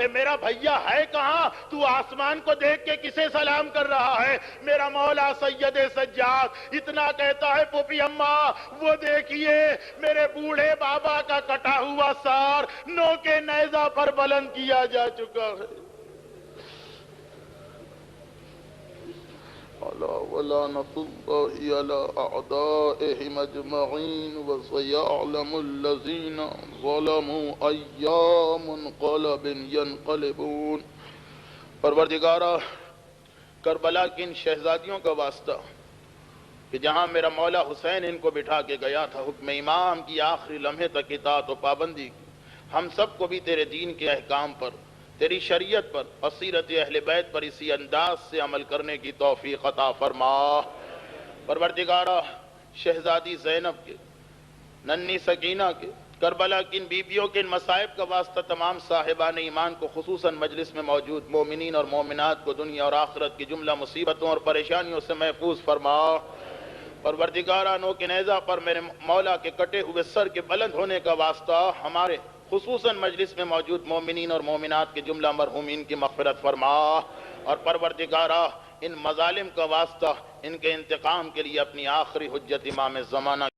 میرا بھیا ہے کہاں؟ تو آسمان کو دیکھ کے کسے سلام کر رہا ہے؟ میرا مولا سید سجاد اتنا کہتا ہے پھوپھی اماں وہ دیکھیے میرے بوڑھے بابا کا کٹا ہوا سار نو کے نیزہ پر بلند کیا جا چکا ہے. وَلَعْنَةُ اللَّهِ عَلَىٰ أَعْدَائِهِمْ أَجْمَعِينَ وَسَيَعْلَمُ الَّذِينَ ظَلَمُوا أَيَّ مُنقَلَبٍ يَنقَلِبُونَ. پروردگارا، کربلا کی ان شہزادیوں کا واسطہ کہ جہاں میرا مولا حسین ان کو بٹھا کے گیا تھا، حکم امام کی آخری لمحے تک اطاعت و پابندی کی، ہم سب کو بھی تیرے دین کے احکام پر، تیری شریعت پر اور سیرت اہل بیت پر اسی انداز سے عمل کرنے کی توفیق عطا فرما. پروردگارا، شہزادی زینب کے، ننھی سکینہ کے، کربلا کی ان بیبیوں کے ان مصائب کا واسطہ تمام صاحبان ایمان کو خصوصاً مجلس میں موجود مومنین اور مومنات کو دنیا اور آخرت کی جملہ مصیبتوں اور پریشانیوں سے محفوظ فرما۔ پروردگارا نو کے نیزہ پر میرے مولا کے کٹے ہوئے سر کے بلند ہونے کا واسطہ ہمارے خصوصاً مجلس میں موجود مومنین اور مومنات کے جملہ مرحومین کی مغفرت فرما، اور پروردگارا ان مظالم کا واسطہ ان کے انتقام کے لیے اپنی آخری حجت امام زمانہ